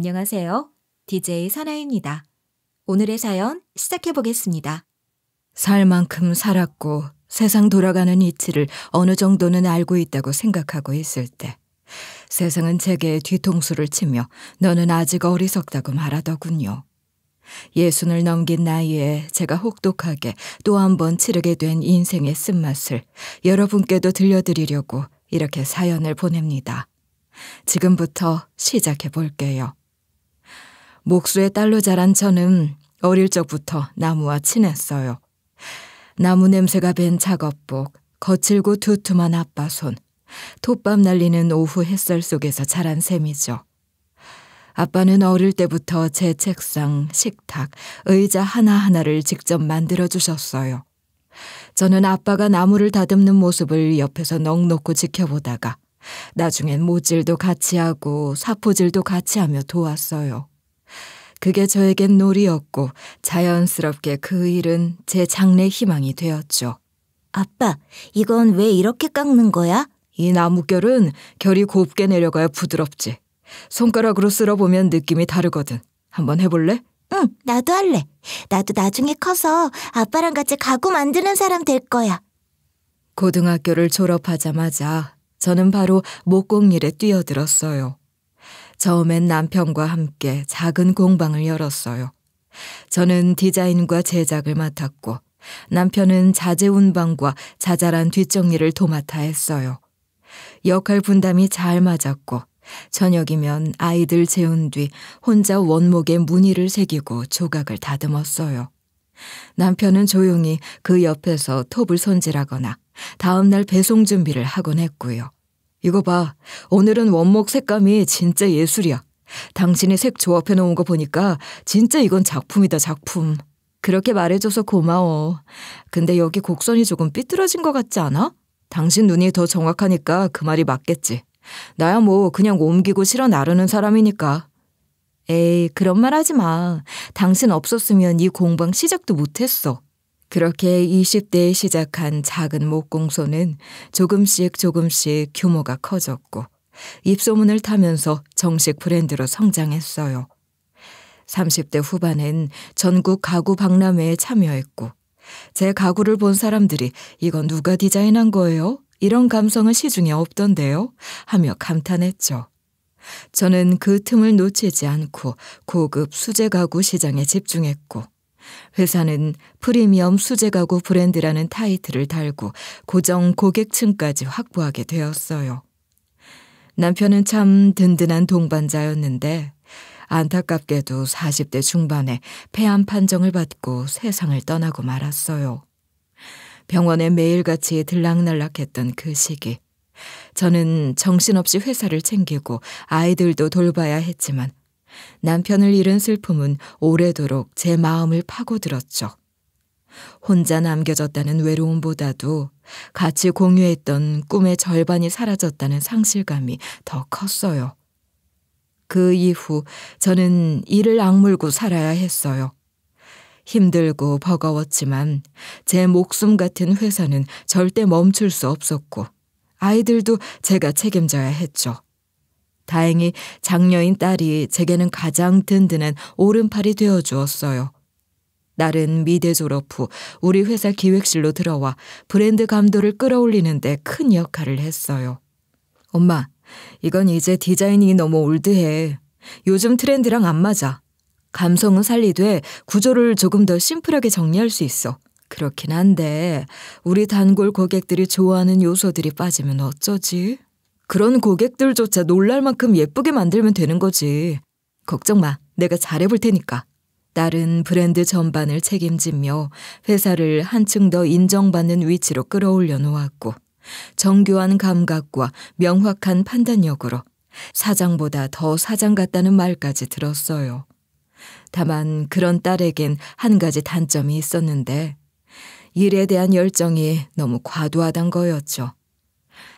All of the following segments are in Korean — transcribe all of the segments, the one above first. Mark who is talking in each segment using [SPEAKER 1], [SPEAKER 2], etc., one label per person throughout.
[SPEAKER 1] 안녕하세요. DJ 사나입니다. 오늘의 사연 시작해 보겠습니다.
[SPEAKER 2] 살 만큼 살았고 세상 돌아가는 이치를 어느 정도는 알고 있다고 생각하고 있을 때 세상은 제게 뒤통수를 치며 너는 아직 어리석다고 말하더군요. 60을 넘긴 나이에 제가 혹독하게 또 한 번 치르게 된 인생의 쓴맛을 여러분께도 들려드리려고 이렇게 사연을 보냅니다. 지금부터 시작해 볼게요. 목수의 딸로 자란 저는 어릴 적부터 나무와 친했어요. 나무 냄새가 밴 작업복, 거칠고 두툼한 아빠 손, 톱밥 날리는 오후 햇살 속에서 자란 셈이죠. 아빠는 어릴 때부터 제 책상, 식탁, 의자 하나하나를 직접 만들어주셨어요. 저는 아빠가 나무를 다듬는 모습을 옆에서 넋놓고 지켜보다가 나중엔 못질도 같이 하고 사포질도 같이 하며 도왔어요. 그게 저에겐 놀이였고 자연스럽게 그 일은 제 장래 희망이 되었죠.
[SPEAKER 3] 아빠, 이건 왜 이렇게 깎는 거야?
[SPEAKER 2] 이 나무결은 결이 곱게 내려가야 부드럽지. 손가락으로 쓸어보면 느낌이 다르거든. 한번 해볼래?
[SPEAKER 3] 응, 나도 할래. 나도 나중에 커서 아빠랑 같이 가구 만드는 사람 될 거야.
[SPEAKER 2] 고등학교를 졸업하자마자 저는 바로 목공일에 뛰어들었어요. 처음엔 남편과 함께 작은 공방을 열었어요. 저는 디자인과 제작을 맡았고 남편은 자재 운반과 자잘한 뒷정리를 도맡아 했어요. 역할 분담이 잘 맞았고 저녁이면 아이들 재운 뒤 혼자 원목에 무늬를 새기고 조각을 다듬었어요. 남편은 조용히 그 옆에서 톱을 손질하거나 다음날 배송 준비를 하곤 했고요. 이거 봐, 오늘은 원목 색감이 진짜 예술이야. 당신이 색 조합해 놓은 거 보니까 진짜 이건 작품이다, 작품. 그렇게 말해줘서 고마워. 근데 여기 곡선이 조금 삐뚤어진 것 같지 않아? 당신 눈이 더 정확하니까 그 말이 맞겠지. 나야 뭐 그냥 옮기고 실어 나르는 사람이니까. 에이, 그런 말 하지 마. 당신 없었으면 이 공방 시작도 못했어. 그렇게 20대에 시작한 작은 목공소는 조금씩 규모가 커졌고 입소문을 타면서 정식 브랜드로 성장했어요. 30대 후반엔 전국 가구 박람회에 참여했고 제 가구를 본 사람들이 이건 누가 디자인한 거예요? 이런 감성은 시중에 없던데요? 하며 감탄했죠. 저는 그 틈을 놓치지 않고 고급 수제 가구 시장에 집중했고 회사는 프리미엄 수제 가구 브랜드라는 타이틀을 달고 고정 고객층까지 확보하게 되었어요. 남편은 참 든든한 동반자였는데 안타깝게도 40대 중반에 폐암 판정을 받고 세상을 떠나고 말았어요. 병원에 매일같이 들락날락했던 그 시기. 저는 정신없이 회사를 챙기고 아이들도 돌봐야 했지만 남편을 잃은 슬픔은 오래도록 제 마음을 파고들었죠. 혼자 남겨졌다는 외로움보다도 같이 공유했던 꿈의 절반이 사라졌다는 상실감이 더 컸어요. 그 이후 저는 이를 악물고 살아야 했어요. 힘들고 버거웠지만 제 목숨 같은 회사는 절대 멈출 수 없었고 아이들도 제가 책임져야 했죠. 다행히 장녀인 딸이 제게는 가장 든든한 오른팔이 되어주었어요. 딸은 미대 졸업 후 우리 회사 기획실로 들어와 브랜드 감도를 끌어올리는 데 큰 역할을 했어요. 엄마, 이건 이제 디자인이 너무 올드해. 요즘 트렌드랑 안 맞아. 감성은 살리되 구조를 조금 더 심플하게 정리할 수 있어. 그렇긴 한데 우리 단골 고객들이 좋아하는 요소들이 빠지면 어쩌지? 그런 고객들조차 놀랄 만큼 예쁘게 만들면 되는 거지. 걱정 마. 내가 잘해볼 테니까. 딸은 브랜드 전반을 책임지며 회사를 한층 더 인정받는 위치로 끌어올려 놓았고 정교한 감각과 명확한 판단력으로 사장보다 더 사장 같다는 말까지 들었어요. 다만 그런 딸에겐 한 가지 단점이 있었는데 일에 대한 열정이 너무 과도하단 거였죠.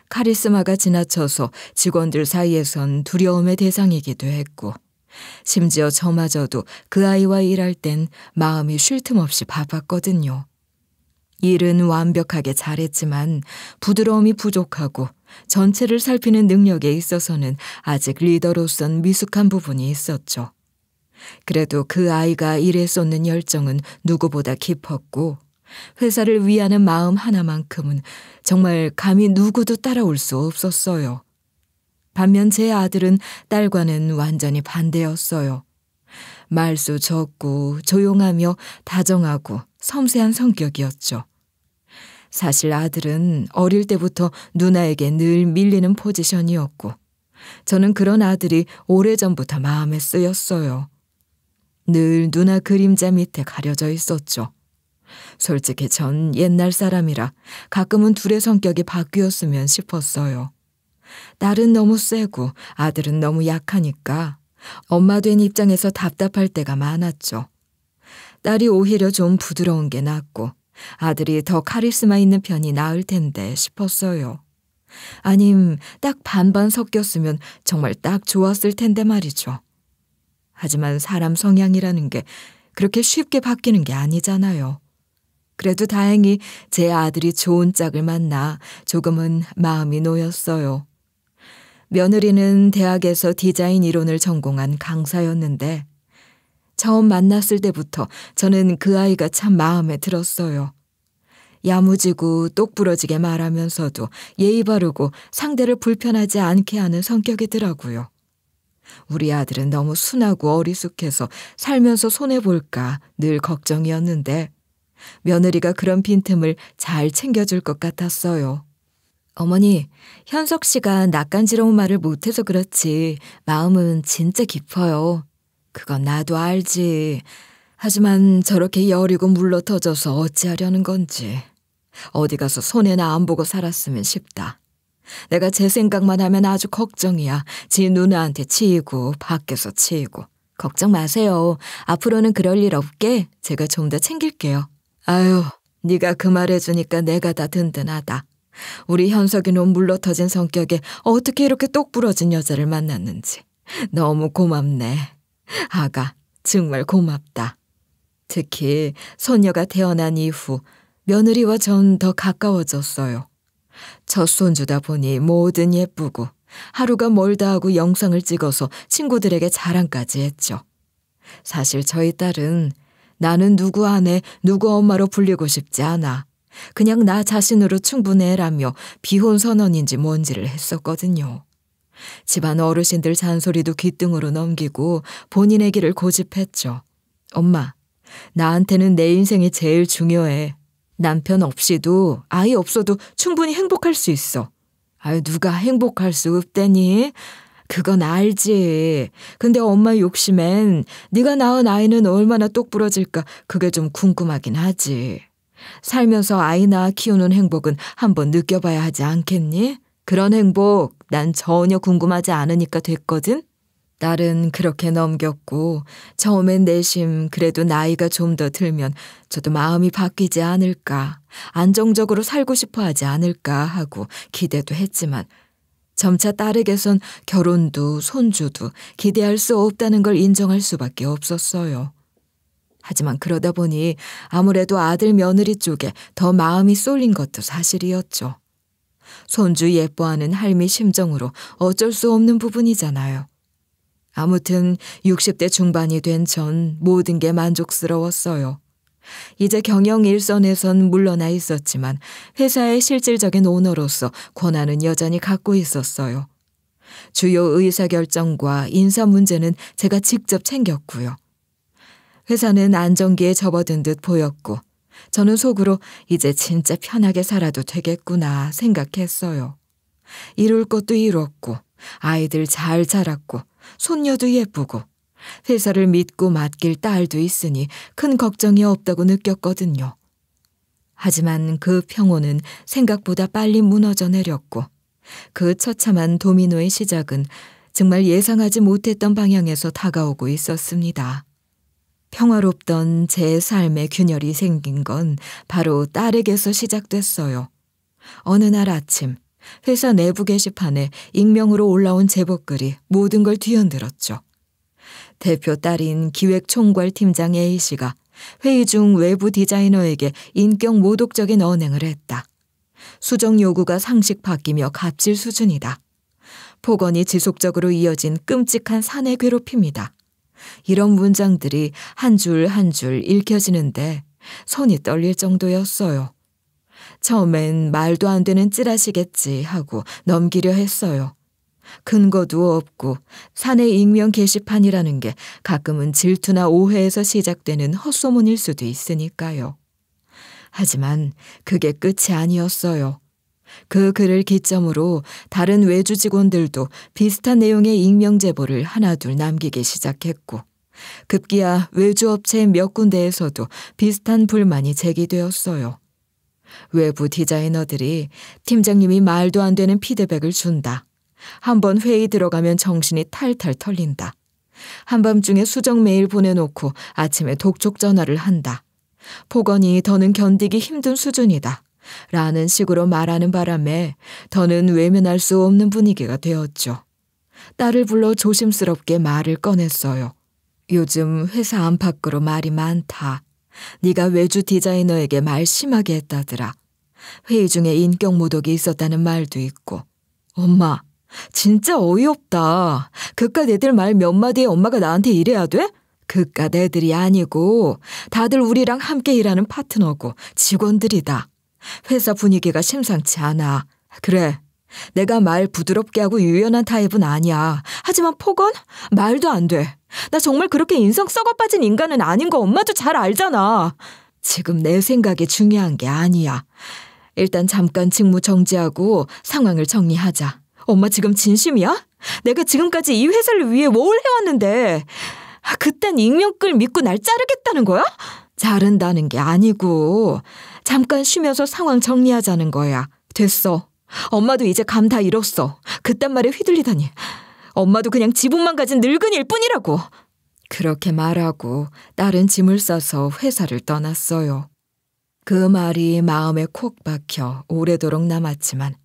[SPEAKER 2] 카리스마가 지나쳐서 직원들 사이에선 두려움의 대상이기도 했고 심지어 저마저도 그 아이와 일할 땐 마음이 쉴 틈 없이 바빴거든요. 일은 완벽하게 잘했지만 부드러움이 부족하고 전체를 살피는 능력에 있어서는 아직 리더로선 미숙한 부분이 있었죠. 그래도 그 아이가 일에 쏟는 열정은 누구보다 깊었고 회사를 위하는 마음 하나만큼은 정말 감히 누구도 따라올 수 없었어요. 반면 제 아들은 딸과는 완전히 반대였어요. 말수 적고 조용하며 다정하고 섬세한 성격이었죠. 사실 아들은 어릴 때부터 누나에게 늘 밀리는 포지션이었고 저는 그런 아들이 오래전부터 마음에 쓰였어요. 늘 누나 그림자 밑에 가려져 있었죠. 솔직히 전 옛날 사람이라 가끔은 둘의 성격이 바뀌었으면 싶었어요. 딸은 너무 세고 아들은 너무 약하니까 엄마 된 입장에서 답답할 때가 많았죠. 딸이 오히려 좀 부드러운 게 낫고 아들이 더 카리스마 있는 편이 나을 텐데 싶었어요. 아님 딱 반반 섞였으면 정말 딱 좋았을 텐데 말이죠. 하지만 사람 성향이라는 게 그렇게 쉽게 바뀌는 게 아니잖아요. 그래도 다행히 제 아들이 좋은 짝을 만나 조금은 마음이 놓였어요. 며느리는 대학에서 디자인 이론을 전공한 강사였는데 처음 만났을 때부터 저는 그 아이가 참 마음에 들었어요. 야무지고 똑부러지게 말하면서도 예의 바르고 상대를 불편하지 않게 하는 성격이더라고요. 우리 아들은 너무 순하고 어리숙해서 살면서 손해볼까 늘 걱정이었는데 며느리가 그런 빈틈을 잘 챙겨줄 것 같았어요. 어머니, 현석 씨가 낯간지러운 말을 못해서 그렇지 마음은 진짜 깊어요. 그건 나도 알지. 하지만 저렇게 여리고 물러터져서 어찌하려는 건지. 어디 가서 손해나 안 보고 살았으면 싶다. 내가 제 생각만 하면 아주 걱정이야. 지 누나한테 치이고 밖에서 치이고. 걱정 마세요. 앞으로는 그럴 일 없게 제가 좀 더 챙길게요. 아유, 네가 그 말 해주니까 내가 다 든든하다. 우리 현석이 놈 물러터진 성격에 어떻게 이렇게 똑부러진 여자를 만났는지. 너무 고맙네. 아가, 정말 고맙다. 특히 손녀가 태어난 이후 며느리와 전 더 가까워졌어요. 첫 손주다 보니 뭐든 예쁘고 하루가 멀다 하고 영상을 찍어서 친구들에게 자랑까지 했죠. 사실 저희 딸은 나는 누구 아내, 누구 엄마로 불리고 싶지 않아. 그냥 나 자신으로 충분해라며 비혼 선언인지 뭔지를 했었거든요. 집안 어르신들 잔소리도 귓등으로 넘기고 본인의 길을 고집했죠. 엄마, 나한테는 내 인생이 제일 중요해. 남편 없이도 아이 없어도 충분히 행복할 수 있어. 아유, 누가 행복할 수 없대니? 그건 알지. 근데 엄마 욕심엔 네가 낳은 아이는 얼마나 똑부러질까 그게 좀 궁금하긴 하지. 살면서 아이 낳아 키우는 행복은 한번 느껴봐야 하지 않겠니? 그런 행복 난 전혀 궁금하지 않으니까 됐거든. 딸은 그렇게 넘겼고 처음엔 내심 그래도 나이가 좀 더 들면 저도 마음이 바뀌지 않을까, 안정적으로 살고 싶어 하지 않을까 하고 기대도 했지만 점차 딸에게선 결혼도 손주도 기대할 수 없다는 걸 인정할 수밖에 없었어요. 하지만 그러다 보니 아무래도 아들 며느리 쪽에 더 마음이 쏠린 것도 사실이었죠. 손주 예뻐하는 할미 심정으로 어쩔 수 없는 부분이잖아요. 아무튼 60대 중반이 된 전 모든 게 만족스러웠어요. 이제 경영 일선에선 물러나 있었지만 회사의 실질적인 오너로서 권한은 여전히 갖고 있었어요. 주요 의사결정과 인사 문제는 제가 직접 챙겼고요. 회사는 안정기에 접어든 듯 보였고 저는 속으로 이제 진짜 편하게 살아도 되겠구나 생각했어요. 이룰 것도 이뤘고 아이들 잘 자랐고 손녀도 예쁘고 회사를 믿고 맡길 딸도 있으니 큰 걱정이 없다고 느꼈거든요. 하지만 그 평온은 생각보다 빨리 무너져 내렸고 그 처참한 도미노의 시작은 정말 예상하지 못했던 방향에서 다가오고 있었습니다. 평화롭던 제 삶의 균열이 생긴 건 바로 딸에게서 시작됐어요. 어느 날 아침 회사 내부 게시판에 익명으로 올라온 제보글이 모든 걸 뒤흔들었죠. 대표 딸인 기획총괄팀장 A씨가 회의 중 외부 디자이너에게 인격 모독적인 언행을 했다. 수정 요구가 상식 바뀌며 갑질 수준이다. 폭언이 지속적으로 이어진 끔찍한 사내 괴롭힘이다. 이런 문장들이 한 줄 한 줄 읽혀지는데 손이 떨릴 정도였어요. 처음엔 말도 안 되는 찌라시겠지 하고 넘기려 했어요. 근거도 없고 사내 익명 게시판이라는 게 가끔은 질투나 오해에서 시작되는 헛소문일 수도 있으니까요. 하지만 그게 끝이 아니었어요. 그 글을 기점으로 다른 외주 직원들도 비슷한 내용의 익명 제보를 하나둘 남기기 시작했고 급기야 외주업체 몇 군데에서도 비슷한 불만이 제기되었어요. 외부 디자이너들이 팀장님이 말도 안 되는 피드백을 준다. 한번 회의 들어가면 정신이 탈탈 털린다. 한밤중에 수정 메일 보내놓고 아침에 독촉 전화를 한다. 폭언이 더는 견디기 힘든 수준이다. 라는 식으로 말하는 바람에 더는 외면할 수 없는 분위기가 되었죠. 딸을 불러 조심스럽게 말을 꺼냈어요. 요즘 회사 안팎으로 말이 많다. 네가 외주 디자이너에게 말 심하게 했다더라. 회의 중에 인격 모독이 있었다는 말도 있고. 엄마, 진짜 어이없다. 그깟 애들 말 몇 마디에 엄마가 나한테 이래야 돼? 그깟 애들이 아니고 다들 우리랑 함께 일하는 파트너고 직원들이다. 회사 분위기가 심상치 않아. 그래, 내가 말 부드럽게 하고 유연한 타입은 아니야. 하지만 폭언? 말도 안 돼. 나 정말 그렇게 인성 썩어 빠진 인간은 아닌 거 엄마도 잘 알잖아. 지금 내 생각이 중요한 게 아니야. 일단 잠깐 직무 정지하고 상황을 정리하자. 엄마 지금 진심이야? 내가 지금까지 이 회사를 위해 뭘 해왔는데 그딴 익명글 믿고 날 자르겠다는 거야? 자른다는 게 아니고 잠깐 쉬면서 상황 정리하자는 거야. 됐어. 엄마도 이제 감 다 잃었어. 그딴 말에 휘둘리다니. 엄마도 그냥 지분만 가진 늙은이일 뿐이라고. 그렇게 말하고 딸은 짐을 싸서 회사를 떠났어요. 그 말이 마음에 콕 박혀 오래도록 남았지만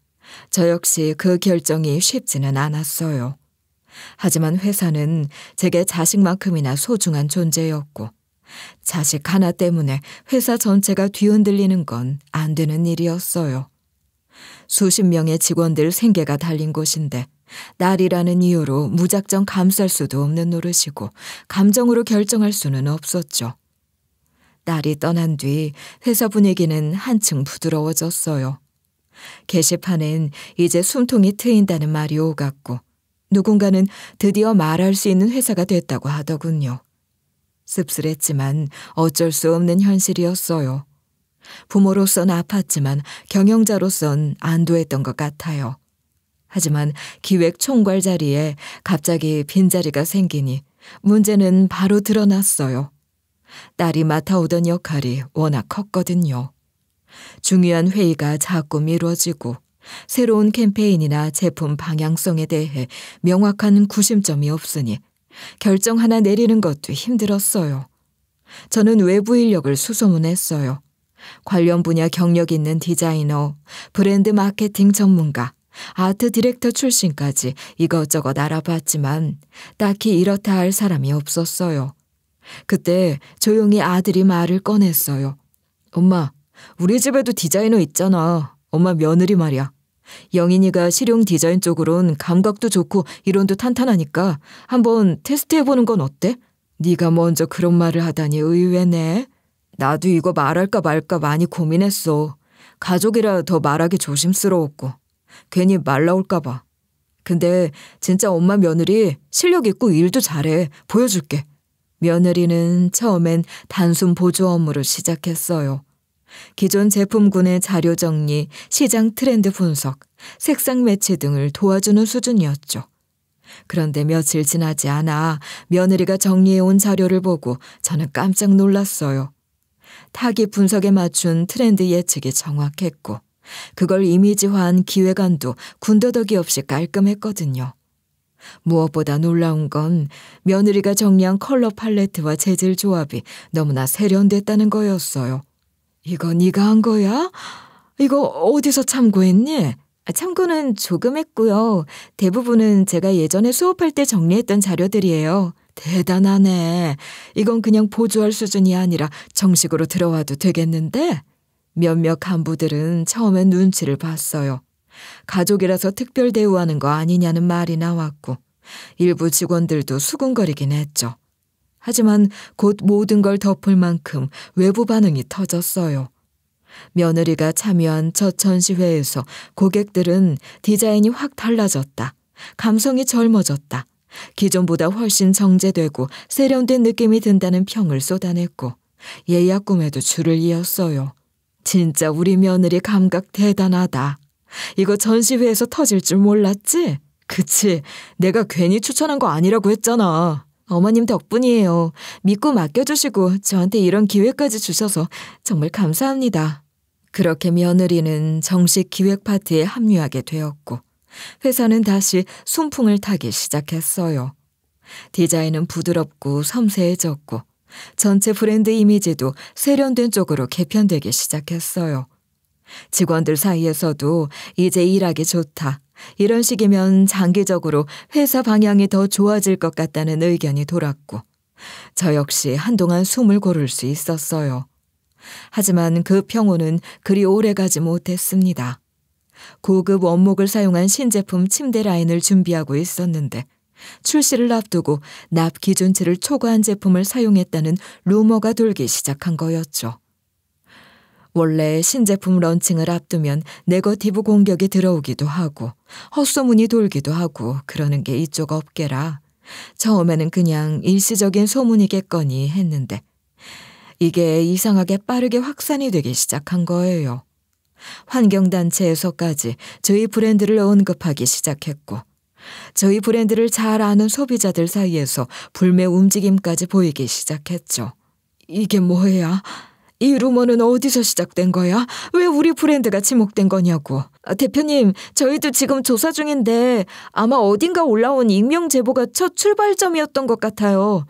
[SPEAKER 2] 저 역시 그 결정이 쉽지는 않았어요. 하지만 회사는 제게 자식만큼이나 소중한 존재였고 자식 하나 때문에 회사 전체가 뒤흔들리는 건 안 되는 일이었어요. 수십 명의 직원들 생계가 달린 곳인데 딸이라는 이유로 무작정 감쌀 수도 없는 노릇이고 감정으로 결정할 수는 없었죠. 딸이 떠난 뒤 회사 분위기는 한층 부드러워졌어요. 게시판엔 이제 숨통이 트인다는 말이 오갔고 누군가는 드디어 말할 수 있는 회사가 됐다고 하더군요. 씁쓸했지만 어쩔 수 없는 현실이었어요. 부모로선 아팠지만 경영자로선 안도했던 것 같아요. 하지만 기획 총괄 자리에 갑자기 빈자리가 생기니 문제는 바로 드러났어요. 딸이 맡아오던 역할이 워낙 컸거든요. 중요한 회의가 자꾸 미뤄지고 새로운 캠페인이나 제품 방향성에 대해 명확한 구심점이 없으니 결정 하나 내리는 것도 힘들었어요. 저는 외부 인력을 수소문했어요. 관련 분야 경력 있는 디자이너, 브랜드 마케팅 전문가, 아트 디렉터 출신까지 이것저것 알아봤지만 딱히 이렇다 할 사람이 없었어요. 그때 조용히 아들이 말을 꺼냈어요. 엄마, 우리 집에도 디자이너 있잖아. 엄마 며느리 말이야. 영인이가 실용 디자인 쪽으론 감각도 좋고 이론도 탄탄하니까 한번 테스트해보는 건 어때? 네가 먼저 그런 말을 하다니 의외네. 나도 이거 말할까 말까 많이 고민했어. 가족이라 더 말하기 조심스러웠고 괜히 말 나올까 봐. 근데 진짜 엄마 며느리 실력 있고 일도 잘해. 보여줄게. 며느리는 처음엔 단순 보조 업무를 시작했어요. 기존 제품군의 자료 정리, 시장 트렌드 분석, 색상 매치 등을 도와주는 수준이었죠. 그런데 며칠 지나지 않아 며느리가 정리해온 자료를 보고 저는 깜짝 놀랐어요. 타깃 분석에 맞춘 트렌드 예측이 정확했고 그걸 이미지화한 기획안도 군더더기 없이 깔끔했거든요. 무엇보다 놀라운 건 며느리가 정리한 컬러 팔레트와 재질 조합이 너무나 세련됐다는 거였어요. 이거 네가 한 거야? 이거 어디서 참고했니? 참고는 조금 했고요. 대부분은 제가 예전에 수업할 때 정리했던 자료들이에요. 대단하네. 이건 그냥 보조할 수준이 아니라 정식으로 들어와도 되겠는데? 몇몇 간부들은 처음엔 눈치를 봤어요. 가족이라서 특별 대우하는 거 아니냐는 말이 나왔고 일부 직원들도 수군거리긴 했죠. 하지만 곧 모든 걸 덮을 만큼 외부 반응이 터졌어요. 며느리가 참여한 첫 전시회에서 고객들은 디자인이 확 달라졌다. 감성이 젊어졌다. 기존보다 훨씬 정제되고 세련된 느낌이 든다는 평을 쏟아냈고 예약금에도 줄을 이었어요. 진짜 우리 며느리 감각 대단하다. 이거 전시회에서 터질 줄 몰랐지? 그치, 내가 괜히 추천한 거 아니라고 했잖아. 어머님 덕분이에요. 믿고 맡겨주시고 저한테 이런 기회까지 주셔서 정말 감사합니다. 그렇게 며느리는 정식 기획 파티에 합류하게 되었고 회사는 다시 순풍을 타기 시작했어요. 디자인은 부드럽고 섬세해졌고 전체 브랜드 이미지도 세련된 쪽으로 개편되기 시작했어요. 직원들 사이에서도 이제 일하기 좋다. 이런 식이면 장기적으로 회사 방향이 더 좋아질 것 같다는 의견이 돌았고 저 역시 한동안 숨을 고를 수 있었어요. 하지만 그 평온은 그리 오래가지 못했습니다. 고급 원목을 사용한 신제품 침대 라인을 준비하고 있었는데 출시를 앞두고 납 기준치를 초과한 제품을 사용했다는 루머가 돌기 시작한 거였죠. 원래 신제품 런칭을 앞두면 네거티브 공격이 들어오기도 하고 헛소문이 돌기도 하고 그러는 게 이쪽 업계라 처음에는 그냥 일시적인 소문이겠거니 했는데 이게 이상하게 빠르게 확산이 되기 시작한 거예요. 환경단체에서까지 저희 브랜드를 언급하기 시작했고 저희 브랜드를 잘 아는 소비자들 사이에서 불매 움직임까지 보이기 시작했죠. 이게 뭐야? 이 루머는 어디서 시작된 거야? 왜 우리 브랜드가 지목된 거냐고. 대표님, 저희도 지금 조사 중인데 아마 어딘가 올라온 익명 제보가 첫 출발점이었던 것 같아요.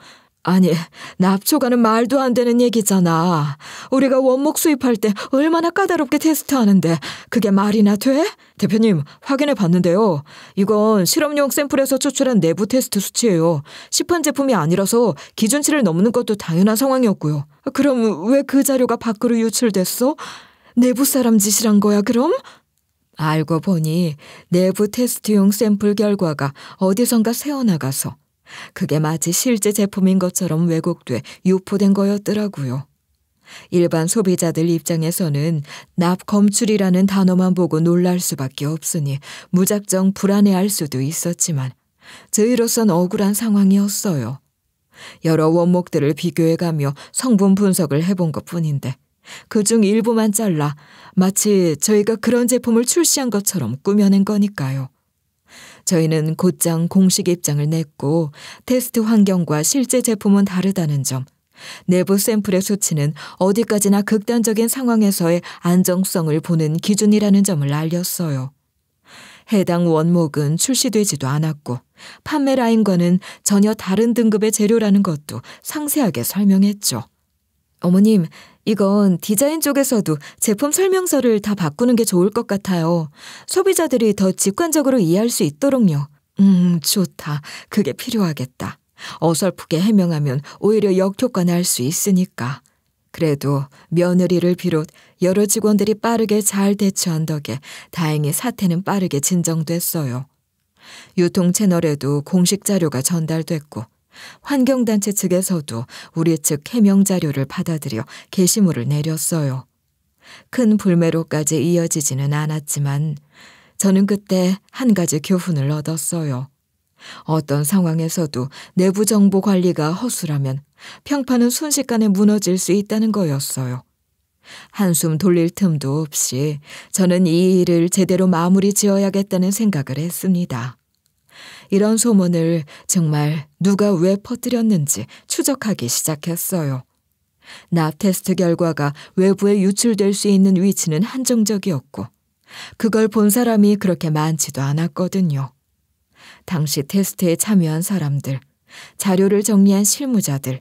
[SPEAKER 2] 아니, 납초가는 말도 안 되는 얘기잖아. 우리가 원목 수입할 때 얼마나 까다롭게 테스트하는데 그게 말이나 돼? 대표님, 확인해 봤는데요. 이건 실험용 샘플에서 추출한 내부 테스트 수치예요. 시판 제품이 아니라서 기준치를 넘는 것도 당연한 상황이었고요. 그럼 왜 그 자료가 밖으로 유출됐어? 내부 사람 짓이란 거야, 그럼? 알고 보니 내부 테스트용 샘플 결과가 어디선가 새어나가서 그게 마치 실제 제품인 것처럼 왜곡돼 유포된 거였더라고요. 일반 소비자들 입장에서는 납 검출이라는 단어만 보고 놀랄 수밖에 없으니 무작정 불안해할 수도 있었지만 저희로선 억울한 상황이었어요. 여러 원목들을 비교해가며 성분 분석을 해본 것뿐인데 그중 일부만 잘라 마치 저희가 그런 제품을 출시한 것처럼 꾸며낸 거니까요. 저희는 곧장 공식 입장을 냈고 테스트 환경과 실제 제품은 다르다는 점, 내부 샘플의 수치는 어디까지나 극단적인 상황에서의 안정성을 보는 기준이라는 점을 알렸어요. 해당 원목은 출시되지도 않았고 판매 라인과는 전혀 다른 등급의 재료라는 것도 상세하게 설명했죠. 어머님, 이건 디자인 쪽에서도 제품 설명서를 다 바꾸는 게 좋을 것 같아요. 소비자들이 더 직관적으로 이해할 수 있도록요. 좋다. 그게 필요하겠다. 어설프게 해명하면 오히려 역효과 날 수 있으니까. 그래도 며느리를 비롯 여러 직원들이 빠르게 잘 대처한 덕에 다행히 사태는 빠르게 진정됐어요. 유통 채널에도 공식 자료가 전달됐고 환경단체 측에서도 우리 측 해명 자료를 받아들여 게시물을 내렸어요. 큰 불매로까지 이어지지는 않았지만 저는 그때 한 가지 교훈을 얻었어요. 어떤 상황에서도 내부 정보 관리가 허술하면 평판은 순식간에 무너질 수 있다는 거였어요. 한숨 돌릴 틈도 없이 저는 이 일을 제대로 마무리 지어야겠다는 생각을 했습니다. 이런 소문을 정말 누가 왜 퍼뜨렸는지 추적하기 시작했어요. 납 테스트 결과가 외부에 유출될 수 있는 위치는 한정적이었고 그걸 본 사람이 그렇게 많지도 않았거든요. 당시 테스트에 참여한 사람들, 자료를 정리한 실무자들,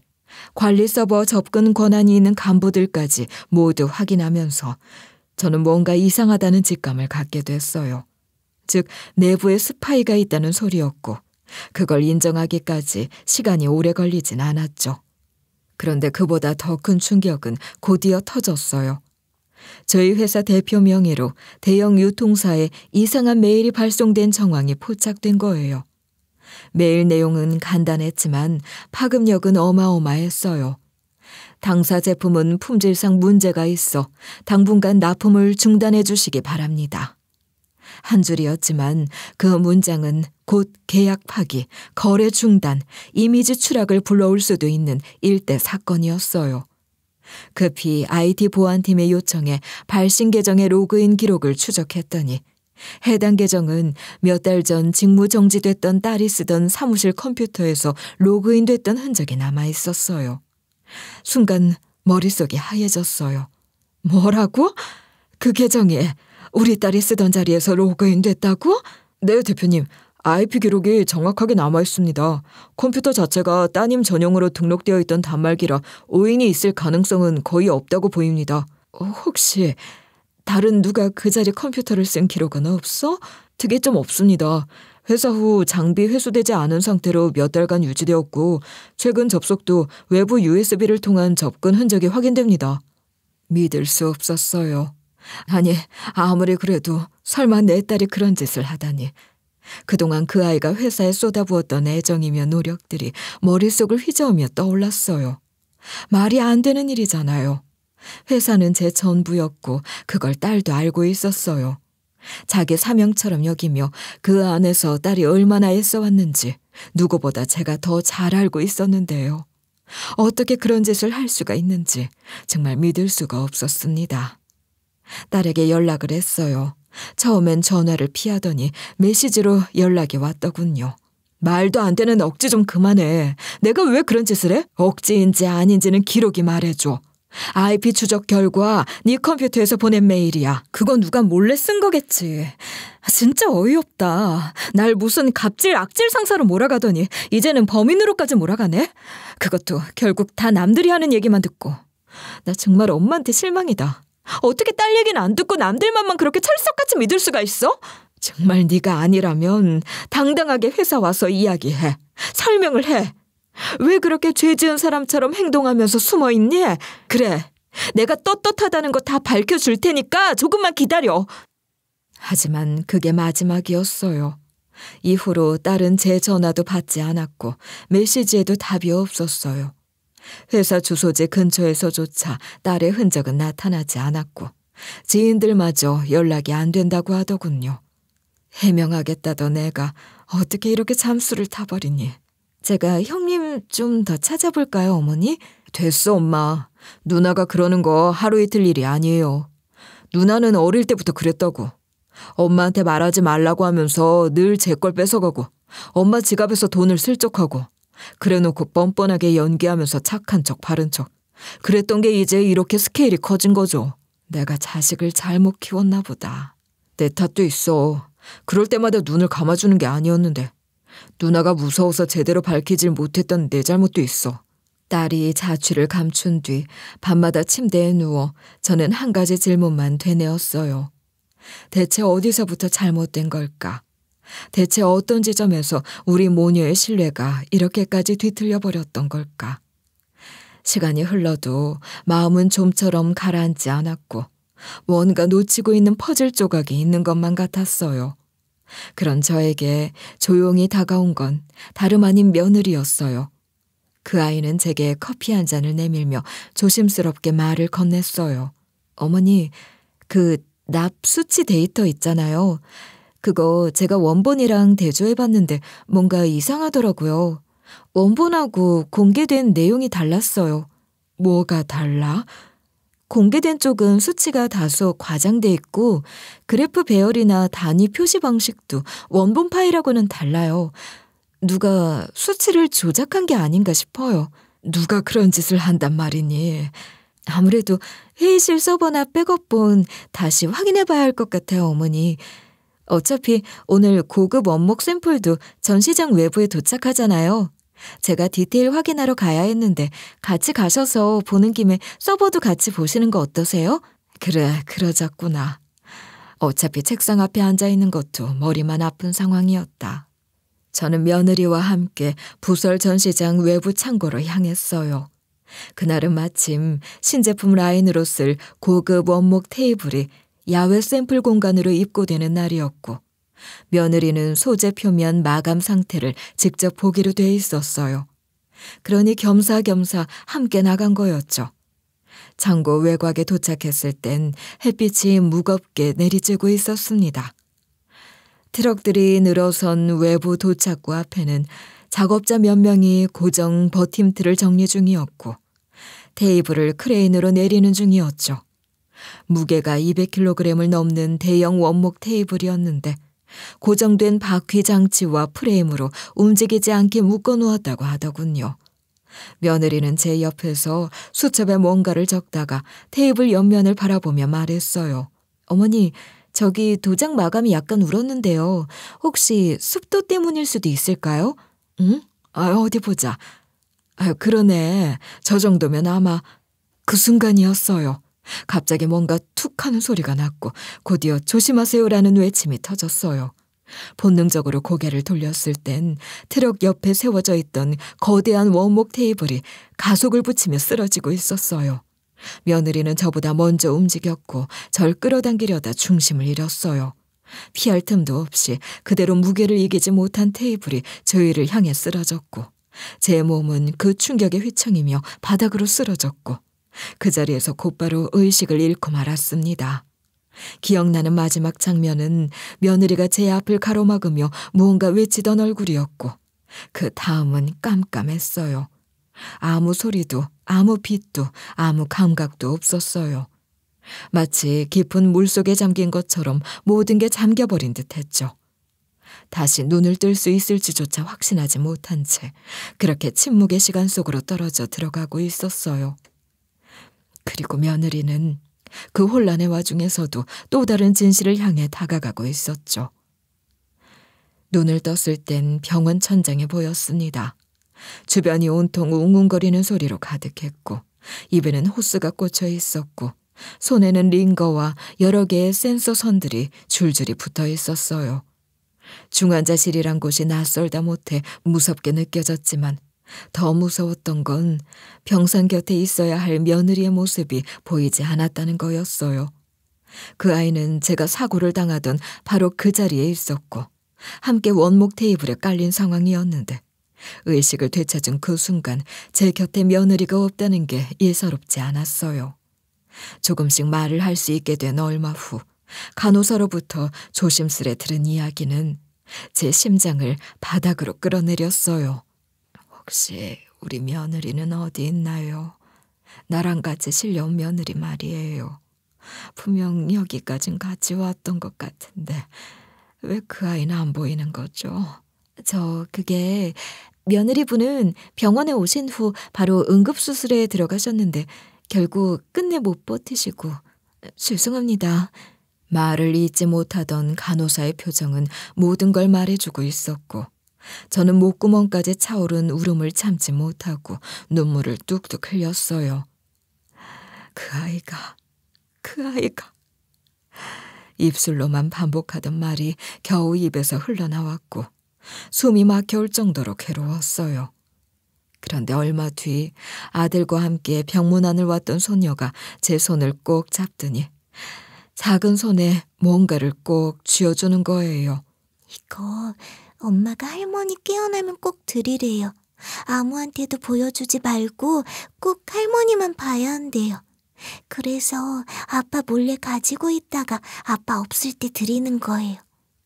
[SPEAKER 2] 관리 서버 접근 권한이 있는 간부들까지 모두 확인하면서 저는 뭔가 이상하다는 직감을 갖게 됐어요. 즉 내부에 스파이가 있다는 소리였고 그걸 인정하기까지 시간이 오래 걸리진 않았죠. 그런데 그보다 더 큰 충격은 곧이어 터졌어요. 저희 회사 대표 명의로 대형 유통사에 이상한 메일이 발송된 정황이 포착된 거예요. 메일 내용은 간단했지만 파급력은 어마어마했어요. 당사 제품은 품질상 문제가 있어 당분간 납품을 중단해 주시기 바랍니다. 한 줄이었지만 그 문장은 곧 계약 파기, 거래 중단, 이미지 추락을 불러올 수도 있는 일대 사건이었어요. 급히 IT 보안팀의 요청에 발신 계정의 로그인 기록을 추적했더니 해당 계정은 몇 달 전 직무 정지됐던 딸이 쓰던 사무실 컴퓨터에서 로그인됐던 흔적이 남아 있었어요. 순간 머릿속이 하얘졌어요. 뭐라고? 그 계정에 우리 딸이 쓰던 자리에서 로그인됐다고? 네, 대표님. IP 기록이 정확하게 남아 있습니다. 컴퓨터 자체가 따님 전용으로 등록되어 있던 단말기라 오인이 있을 가능성은 거의 없다고 보입니다. 혹시 다른 누가 그 자리 컴퓨터를 쓴 기록은 없어? 특이점 없습니다. 회사 후 장비 회수되지 않은 상태로 몇 달간 유지되었고 최근 접속도 외부 USB를 통한 접근 흔적이 확인됩니다. 믿을 수 없었어요. 아니, 아무리 그래도 설마 내 딸이 그런 짓을 하다니. 그동안 그 아이가 회사에 쏟아부었던 애정이며 노력들이 머릿속을 휘저으며 떠올랐어요. 말이 안 되는 일이잖아요. 회사는 제 전부였고 그걸 딸도 알고 있었어요. 자기 사명처럼 여기며 그 안에서 딸이 얼마나 애써왔는지 누구보다 제가 더 잘 알고 있었는데요. 어떻게 그런 짓을 할 수가 있는지 정말 믿을 수가 없었습니다. 딸에게 연락을 했어요. 처음엔 전화를 피하더니 메시지로 연락이 왔더군요. 말도 안 되는 억지 좀 그만해. 내가 왜 그런 짓을 해? 억지인지 아닌지는 기록이 말해줘. IP 추적 결과 네 컴퓨터에서 보낸 메일이야. 그건 누가 몰래 쓴 거겠지. 진짜 어이없다. 날 무슨 갑질 악질 상사로 몰아가더니 이제는 범인으로까지 몰아가네. 그것도 결국 다 남들이 하는 얘기만 듣고. 나 정말 엄마한테 실망이다. 어떻게 딸 얘기는 안 듣고 남들 말만 그렇게 철석같이 믿을 수가 있어? 정말 네가 아니라면 당당하게 회사 와서 이야기해. 설명을 해. 왜 그렇게 죄 지은 사람처럼 행동하면서 숨어있니? 그래, 내가 떳떳하다는 거 다 밝혀줄 테니까 조금만 기다려. 하지만 그게 마지막이었어요. 이후로 딸은 제 전화도 받지 않았고 메시지에도 답이 없었어요. 회사 주소지 근처에서조차 딸의 흔적은 나타나지 않았고 지인들마저 연락이 안 된다고 하더군요. 해명하겠다던 애가 어떻게 이렇게 잠수를 타버리니. 제가 형님 좀 더 찾아볼까요, 어머니? 됐어, 엄마. 누나가 그러는 거 하루 이틀 일이 아니에요. 누나는 어릴 때부터 그랬다고. 엄마한테 말하지 말라고 하면서 늘 제 걸 뺏어가고 엄마 지갑에서 돈을 슬쩍하고 그래놓고 뻔뻔하게 연기하면서 착한 척 바른 척. 그랬던 게 이제 이렇게 스케일이 커진 거죠. 내가 자식을 잘못 키웠나 보다. 내 탓도 있어. 그럴 때마다 눈을 감아주는 게 아니었는데 누나가 무서워서 제대로 밝히질 못했던 내 잘못도 있어. 딸이 자취를 감춘 뒤 밤마다 침대에 누워 저는 한 가지 질문만 되뇌었어요. 대체 어디서부터 잘못된 걸까? 대체 어떤 지점에서 우리 모녀의 신뢰가 이렇게까지 뒤틀려 버렸던 걸까? 시간이 흘러도 마음은 좀처럼 가라앉지 않았고 뭔가 놓치고 있는 퍼즐 조각이 있는 것만 같았어요. 그런 저에게 조용히 다가온 건 다름 아닌 며느리였어요. 그 아이는 제게 커피 한 잔을 내밀며 조심스럽게 말을 건넸어요. 어머니, 그 납 수치 데이터 있잖아요. 그거 제가 원본이랑 대조해봤는데 뭔가 이상하더라고요. 원본하고 공개된 내용이 달랐어요. 뭐가 달라? 공개된 쪽은 수치가 다소 과장돼 있고 그래프 배열이나 단위 표시 방식도 원본 파일하고는 달라요. 누가 수치를 조작한 게 아닌가 싶어요. 누가 그런 짓을 한단 말이니. 아무래도 회의실 서버나 백업본 다시 확인해봐야 할 것 같아요, 어머니. 어차피 오늘 고급 원목 샘플도 전시장 외부에 도착하잖아요. 제가 디테일 확인하러 가야 했는데 같이 가셔서 보는 김에 서버도 같이 보시는 거 어떠세요? 그래, 그러자꾸나. 어차피 책상 앞에 앉아있는 것도 머리만 아픈 상황이었다. 저는 며느리와 함께 부설 전시장 외부 창고로 향했어요. 그날은 마침 신제품 라인으로 쓸 고급 원목 테이블이 야외 샘플 공간으로 입고되는 날이었고 며느리는 소재 표면 마감 상태를 직접 보기로 돼 있었어요. 그러니 겸사겸사 함께 나간 거였죠. 창고 외곽에 도착했을 땐 햇빛이 무겁게 내리쬐고 있었습니다. 트럭들이 늘어선 외부 도착구 앞에는 작업자 몇 명이 고정 버팀틀을 정리 중이었고 테이블을 크레인으로 내리는 중이었죠. 무게가 200kg을 넘는 대형 원목 테이블이었는데 고정된 바퀴 장치와 프레임으로 움직이지 않게 묶어놓았다고 하더군요. 며느리는 제 옆에서 수첩에 뭔가를 적다가 테이블 옆면을 바라보며 말했어요. 어머니, 저기 도장 마감이 약간 울었는데요. 혹시 습도 때문일 수도 있을까요? 응? 어디 보자. 그러네. 저 정도면 아마. 그 순간이었어요. 갑자기 뭔가 툭 하는 소리가 났고 곧이어 조심하세요라는 외침이 터졌어요. 본능적으로 고개를 돌렸을 땐 트럭 옆에 세워져 있던 거대한 원목 테이블이 가속을 붙이며 쓰러지고 있었어요. 며느리는 저보다 먼저 움직였고 절 끌어당기려다 중심을 잃었어요. 피할 틈도 없이 그대로 무게를 이기지 못한 테이블이 저희를 향해 쓰러졌고 제 몸은 그 충격에 휘청이며 바닥으로 쓰러졌고 그 자리에서 곧바로 의식을 잃고 말았습니다. 기억나는 마지막 장면은 며느리가 제 앞을 가로막으며 무언가 외치던 얼굴이었고 그 다음은 깜깜했어요. 아무 소리도 아무 빛도 아무 감각도 없었어요. 마치 깊은 물속에 잠긴 것처럼 모든 게 잠겨버린 듯했죠. 다시 눈을 뜰 수 있을지조차 확신하지 못한 채 그렇게 침묵의 시간 속으로 떨어져 들어가고 있었어요. 그리고 며느리는 그 혼란의 와중에서도 또 다른 진실을 향해 다가가고 있었죠. 눈을 떴을 땐 병원 천장에 보였습니다. 주변이 온통 웅웅거리는 소리로 가득했고 입에는 호스가 꽂혀 있었고 손에는 링거와 여러 개의 센서 선들이 줄줄이 붙어 있었어요. 중환자실이란 곳이 낯설다 못해 무섭게 느껴졌지만 더 무서웠던 건 병상 곁에 있어야 할 며느리의 모습이 보이지 않았다는 거였어요. 그 아이는 제가 사고를 당하던 바로 그 자리에 있었고 함께 원목 테이블에 깔린 상황이었는데 의식을 되찾은 그 순간 제 곁에 며느리가 없다는 게 예사롭지 않았어요. 조금씩 말을 할 수 있게 된 얼마 후 간호사로부터 조심스레 들은 이야기는 제 심장을 바닥으로 끌어내렸어요. 혹시 우리 며느리는 어디 있나요? 나랑 같이 실려온 며느리 말이에요. 분명 여기까진 같이 왔던 것 같은데 왜 그 아이는 안 보이는 거죠?
[SPEAKER 1] 그게 며느리 분은 병원에 오신 후 바로 응급수술에 들어가셨는데 결국 끝내 못 버티시고 죄송합니다.
[SPEAKER 2] 말을 잇지 못하던 간호사의 표정은 모든 걸 말해주고 있었고 저는 목구멍까지 차오른 울음을 참지 못하고 눈물을 뚝뚝 흘렸어요. 그 아이가 입술로만 반복하던 말이 겨우 입에서 흘러나왔고 숨이 막혀올 정도로 괴로웠어요. 그런데 얼마 뒤 아들과 함께 병문안을 왔던 손녀가 제 손을 꼭 잡더니 작은 손에 뭔가를 꼭 쥐어주는 거예요.
[SPEAKER 3] 이거 엄마가 할머니 깨어나면 꼭 드리래요. 아무한테도 보여주지 말고 꼭 할머니만 봐야 한대요. 그래서 아빠 몰래 가지고 있다가 아빠 없을 때 드리는 거예요.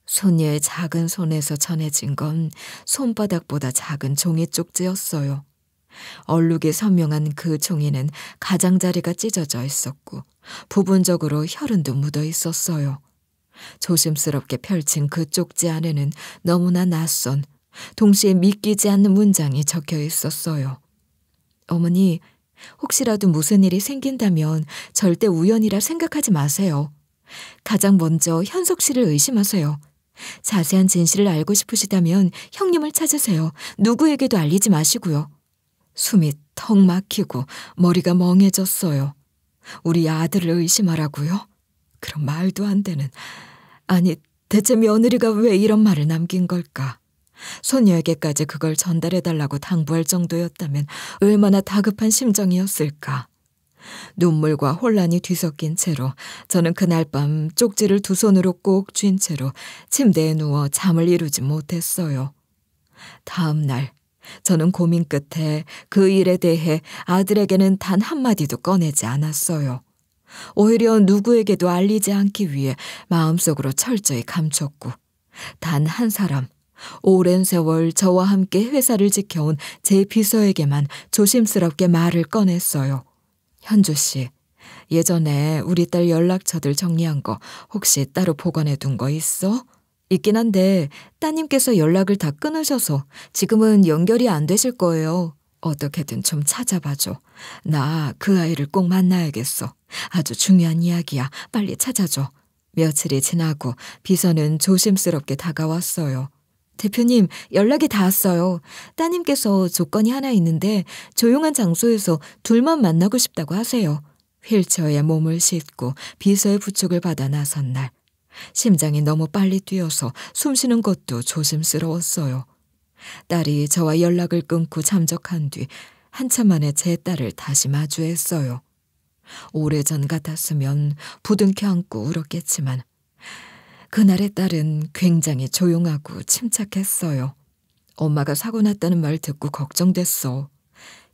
[SPEAKER 2] 손녀의 작은 손에서 전해진 건 손바닥보다 작은 종이 쪽지였어요. 얼룩이 선명한 그 종이는 가장자리가 찢어져 있었고 부분적으로 혈흔도 묻어 있었어요. 조심스럽게 펼친 그 쪽지 안에는 너무나 낯선, 동시에 믿기지 않는 문장이 적혀 있었어요. 어머니, 혹시라도 무슨 일이 생긴다면 절대 우연이라 생각하지 마세요. 가장 먼저 현석 씨를 의심하세요. 자세한 진실을 알고 싶으시다면 형님을 찾으세요. 누구에게도 알리지 마시고요. 숨이 턱 막히고 머리가 멍해졌어요. 우리 아들을 의심하라고요? 그럼 말도 안 되는. 아니, 대체 며느리가 왜 이런 말을 남긴 걸까? 소녀에게까지 그걸 전달해달라고 당부할 정도였다면 얼마나 다급한 심정이었을까. 눈물과 혼란이 뒤섞인 채로 저는 그날 밤 쪽지를 두 손으로 꼭 쥔 채로 침대에 누워 잠을 이루지 못했어요. 다음 날 저는 고민 끝에 그 일에 대해 아들에게는 단 한마디도 꺼내지 않았어요. 오히려 누구에게도 알리지 않기 위해 마음속으로 철저히 감췄고 단 한 사람, 오랜 세월 저와 함께 회사를 지켜온 제 비서에게만 조심스럽게 말을 꺼냈어요. 현주 씨, 예전에 우리 딸 연락처들 정리한 거 혹시 따로 보관해 둔 거 있어? 있긴 한데 따님께서 연락을 다 끊으셔서 지금은 연결이 안 되실 거예요. 어떻게든 좀 찾아봐줘. 나 그 아이를 꼭 만나야겠어. 아주 중요한 이야기야. 빨리 찾아줘. 며칠이 지나고 비서는 조심스럽게 다가왔어요. 대표님, 연락이 다 왔어요. 따님께서 조건이 하나 있는데 조용한 장소에서 둘만 만나고 싶다고 하세요. 휠체어에 몸을 싣고 비서의 부축을 받아 나선 날. 심장이 너무 빨리 뛰어서 숨쉬는 것도 조심스러웠어요. 딸이 저와 연락을 끊고 잠적한 뒤 한참 만에 제 딸을 다시 마주했어요. 오래전 같았으면 부둥켜 안고 울었겠지만 그날의 딸은 굉장히 조용하고 침착했어요. 엄마가 사고 났다는 말 듣고 걱정됐어.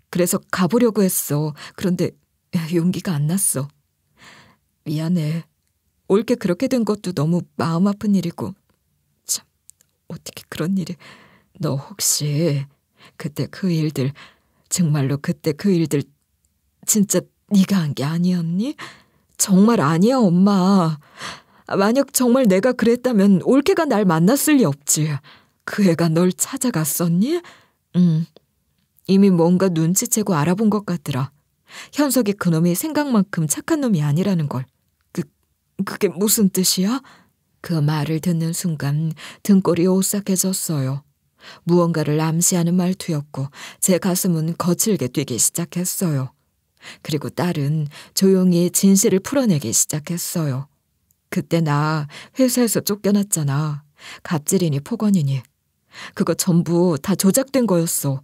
[SPEAKER 2] 그래서 가보려고 했어. 그런데 용기가 안 났어. 미안해. 올게 그렇게 된 것도 너무 마음 아픈 일이고. 참, 어떻게 그런 일이. 너 혹시 그때 그 일들, 정말로 그때 그 일들 진짜 네가 한 게 아니었니? 정말 아니야, 엄마. 만약 정말 내가 그랬다면 올케가 날 만났을 리 없지. 그 애가 널 찾아갔었니? 응. 이미 뭔가 눈치채고 알아본 것 같더라. 현석이 그놈이 생각만큼 착한 놈이 아니라는 걸. 그게 무슨 뜻이야? 그 말을 듣는 순간 등골이 오싹해졌어요. 무언가를 암시하는 말투였고 제 가슴은 거칠게 뛰기 시작했어요. 그리고 딸은 조용히 진실을 풀어내기 시작했어요. 그때 나 회사에서 쫓겨났잖아. 갑질이니 폭언이니. 그거 전부 다 조작된 거였어.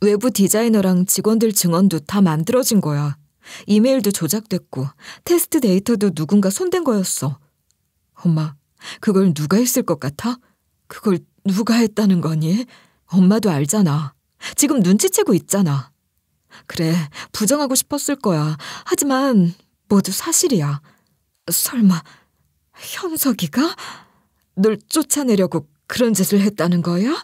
[SPEAKER 2] 외부 디자이너랑 직원들 증언도 다 만들어진 거야. 이메일도 조작됐고 테스트 데이터도 누군가 손댄 거였어. 엄마, 그걸 누가 했을 것 같아? 그걸 누가 했다는 거니? 엄마도 알잖아. 지금 눈치채고 있잖아. 그래, 부정하고 싶었을 거야. 하지만 모두 사실이야. 설마 현석이가 널 쫓아내려고 그런 짓을 했다는 거야?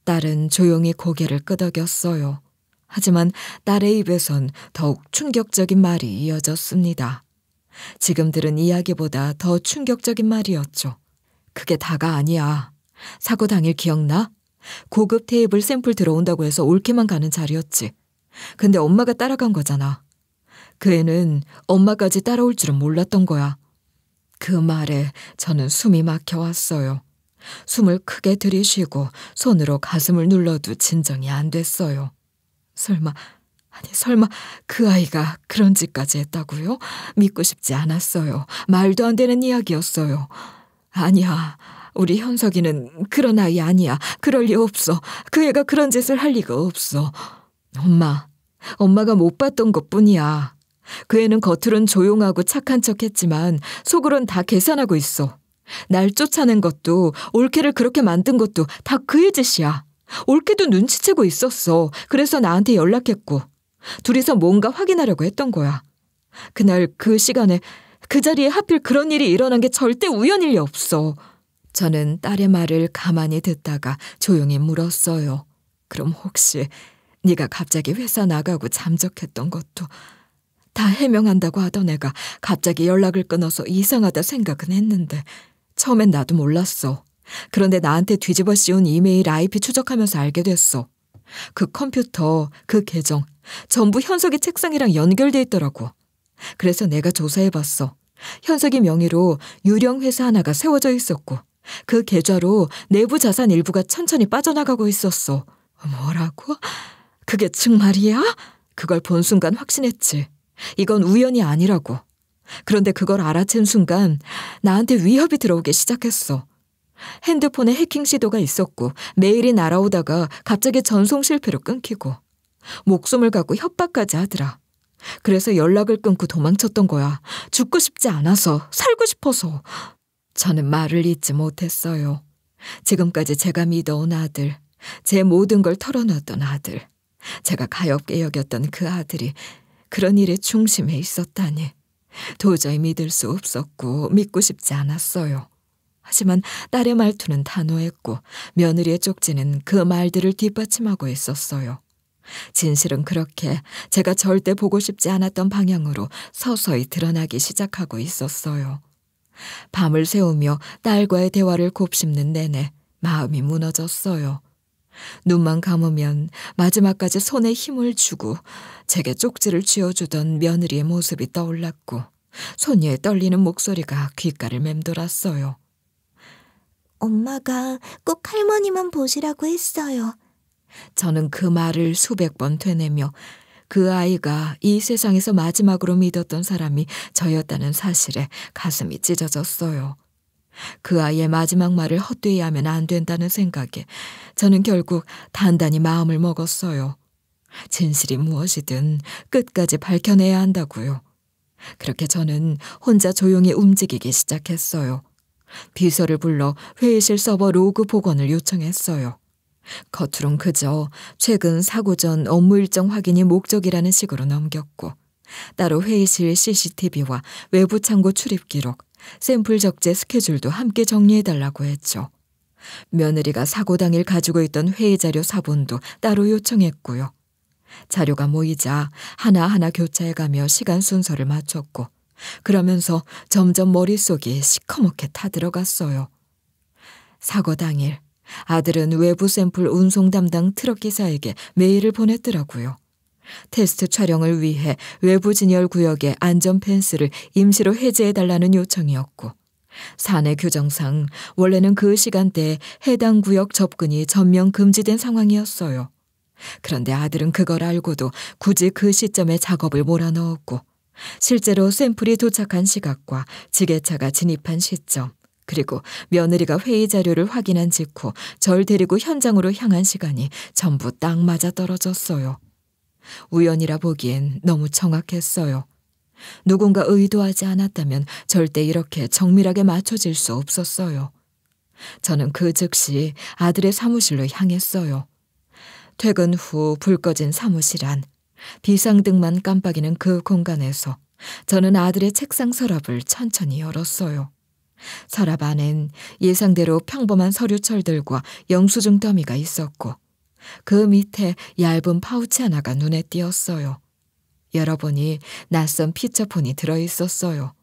[SPEAKER 2] 딸은 조용히 고개를 끄덕였어요. 하지만 딸의 입에선 더욱 충격적인 말이 이어졌습니다. 지금 들은 이야기보다 더 충격적인 말이었죠. 그게 다가 아니야. 사고 당일 기억나? 고급 테이블 샘플 들어온다고 해서 올케만 가는 자리였지. 근데 엄마가 따라간 거잖아. 그 애는 엄마까지 따라올 줄은 몰랐던 거야. 그 말에 저는 숨이 막혀왔어요. 숨을 크게 들이쉬고 손으로 가슴을 눌러도 진정이 안 됐어요. 설마 그 아이가 그런 짓까지 했다고요? 믿고 싶지 않았어요. 말도 안 되는 이야기였어요. 아니야. 우리 현석이는 그런 아이 아니야. 그럴 리 없어. 그 애가 그런 짓을 할 리가 없어. 엄마가 못 봤던 것뿐이야. 그 애는 겉으론 조용하고 착한 척했지만 속으론 다 계산하고 있어. 날 쫓아낸 것도 올케를 그렇게 만든 것도 다 그의 짓이야. 올케도 눈치채고 있었어. 그래서 나한테 연락했고 둘이서 뭔가 확인하려고 했던 거야. 그날 그 시간에 그 자리에 하필 그런 일이 일어난 게 절대 우연일 리 없어. 저는 딸의 말을 가만히 듣다가 조용히 물었어요. 그럼 혹시 네가 갑자기 회사 나가고 잠적했던 것도 다 해명한다고 하던 애가 갑자기 연락을 끊어서 이상하다 생각은 했는데 처음엔 나도 몰랐어. 그런데 나한테 뒤집어 씌운 이메일 IP 추적하면서 알게 됐어. 그 컴퓨터, 그 계정 전부 현석이 책상이랑 연결돼 있더라고. 그래서 내가 조사해봤어. 현석이 명의로 유령 회사 하나가 세워져 있었고 그 계좌로 내부 자산 일부가 천천히 빠져나가고 있었어. 뭐라고? 그게 정말이야? 그걸 본 순간 확신했지. 이건 우연이 아니라고. 그런데 그걸 알아챈 순간 나한테 위협이 들어오기 시작했어. 핸드폰에 해킹 시도가 있었고 메일이 날아오다가 갑자기 전송 실패로 끊기고 목숨을 갖고 협박까지 하더라. 그래서 연락을 끊고 도망쳤던 거야. 죽고 싶지 않아서, 살고 싶어서. 저는 말을 잇지 못했어요. 지금까지 제가 믿어온 아들, 제 모든 걸 털어놨던 아들, 제가 가엾게 여겼던 그 아들이 그런 일의 중심에 있었다니. 도저히 믿을 수 없었고 믿고 싶지 않았어요. 하지만 딸의 말투는 단호했고 며느리의 쪽지는 그 말들을 뒷받침하고 있었어요. 진실은 그렇게 제가 절대 보고 싶지 않았던 방향으로 서서히 드러나기 시작하고 있었어요. 밤을 새우며 딸과의 대화를 곱씹는 내내 마음이 무너졌어요. 눈만 감으면 마지막까지 손에 힘을 주고 제게 쪽지를 쥐어주던 며느리의 모습이 떠올랐고 손녀의 떨리는 목소리가 귓가를 맴돌았어요.
[SPEAKER 3] 엄마가 꼭 할머니만 보시라고 했어요.
[SPEAKER 2] 저는 그 말을 수백 번 되뇌며 그 아이가 이 세상에서 마지막으로 믿었던 사람이 저였다는 사실에 가슴이 찢어졌어요. 그 아이의 마지막 말을 헛되이 하면 안 된다는 생각에 저는 결국 단단히 마음을 먹었어요. 진실이 무엇이든 끝까지 밝혀내야 한다고요. 그렇게 저는 혼자 조용히 움직이기 시작했어요. 비서를 불러 회의실 서버 로그 복원을 요청했어요. 겉으론 그저 최근 사고 전 업무 일정 확인이 목적이라는 식으로 넘겼고 따로 회의실 CCTV와 외부 창고 출입 기록, 샘플 적재 스케줄도 함께 정리해달라고 했죠. 며느리가 사고 당일 가지고 있던 회의 자료 사본도 따로 요청했고요. 자료가 모이자 하나하나 교차해가며 시간 순서를 맞췄고 그러면서 점점 머릿속이 시커멓게 타들어갔어요. 사고 당일 아들은 외부 샘플 운송 담당 트럭 기사에게 메일을 보냈더라고요. 테스트 촬영을 위해 외부 진열 구역의 안전 펜스를 임시로 해제해달라는 요청이었고 사내 규정상 원래는 그 시간대에 해당 구역 접근이 전면 금지된 상황이었어요. 그런데 아들은 그걸 알고도 굳이 그 시점에 작업을 몰아넣었고 실제로 샘플이 도착한 시각과 지게차가 진입한 시점 그리고 며느리가 회의 자료를 확인한 직후 절 데리고 현장으로 향한 시간이 전부 딱 맞아 떨어졌어요. 우연이라 보기엔 너무 정확했어요. 누군가 의도하지 않았다면 절대 이렇게 정밀하게 맞춰질 수 없었어요. 저는 그 즉시 아들의 사무실로 향했어요. 퇴근 후 불 꺼진 사무실 안, 비상등만 깜빡이는 그 공간에서 저는 아들의 책상 서랍을 천천히 열었어요. 서랍 안엔 예상대로 평범한 서류철들과 영수증 더미가 있었고 그 밑에 얇은 파우치 하나가 눈에 띄었어요. 열어보니 낯선 피처폰이 들어있었어요.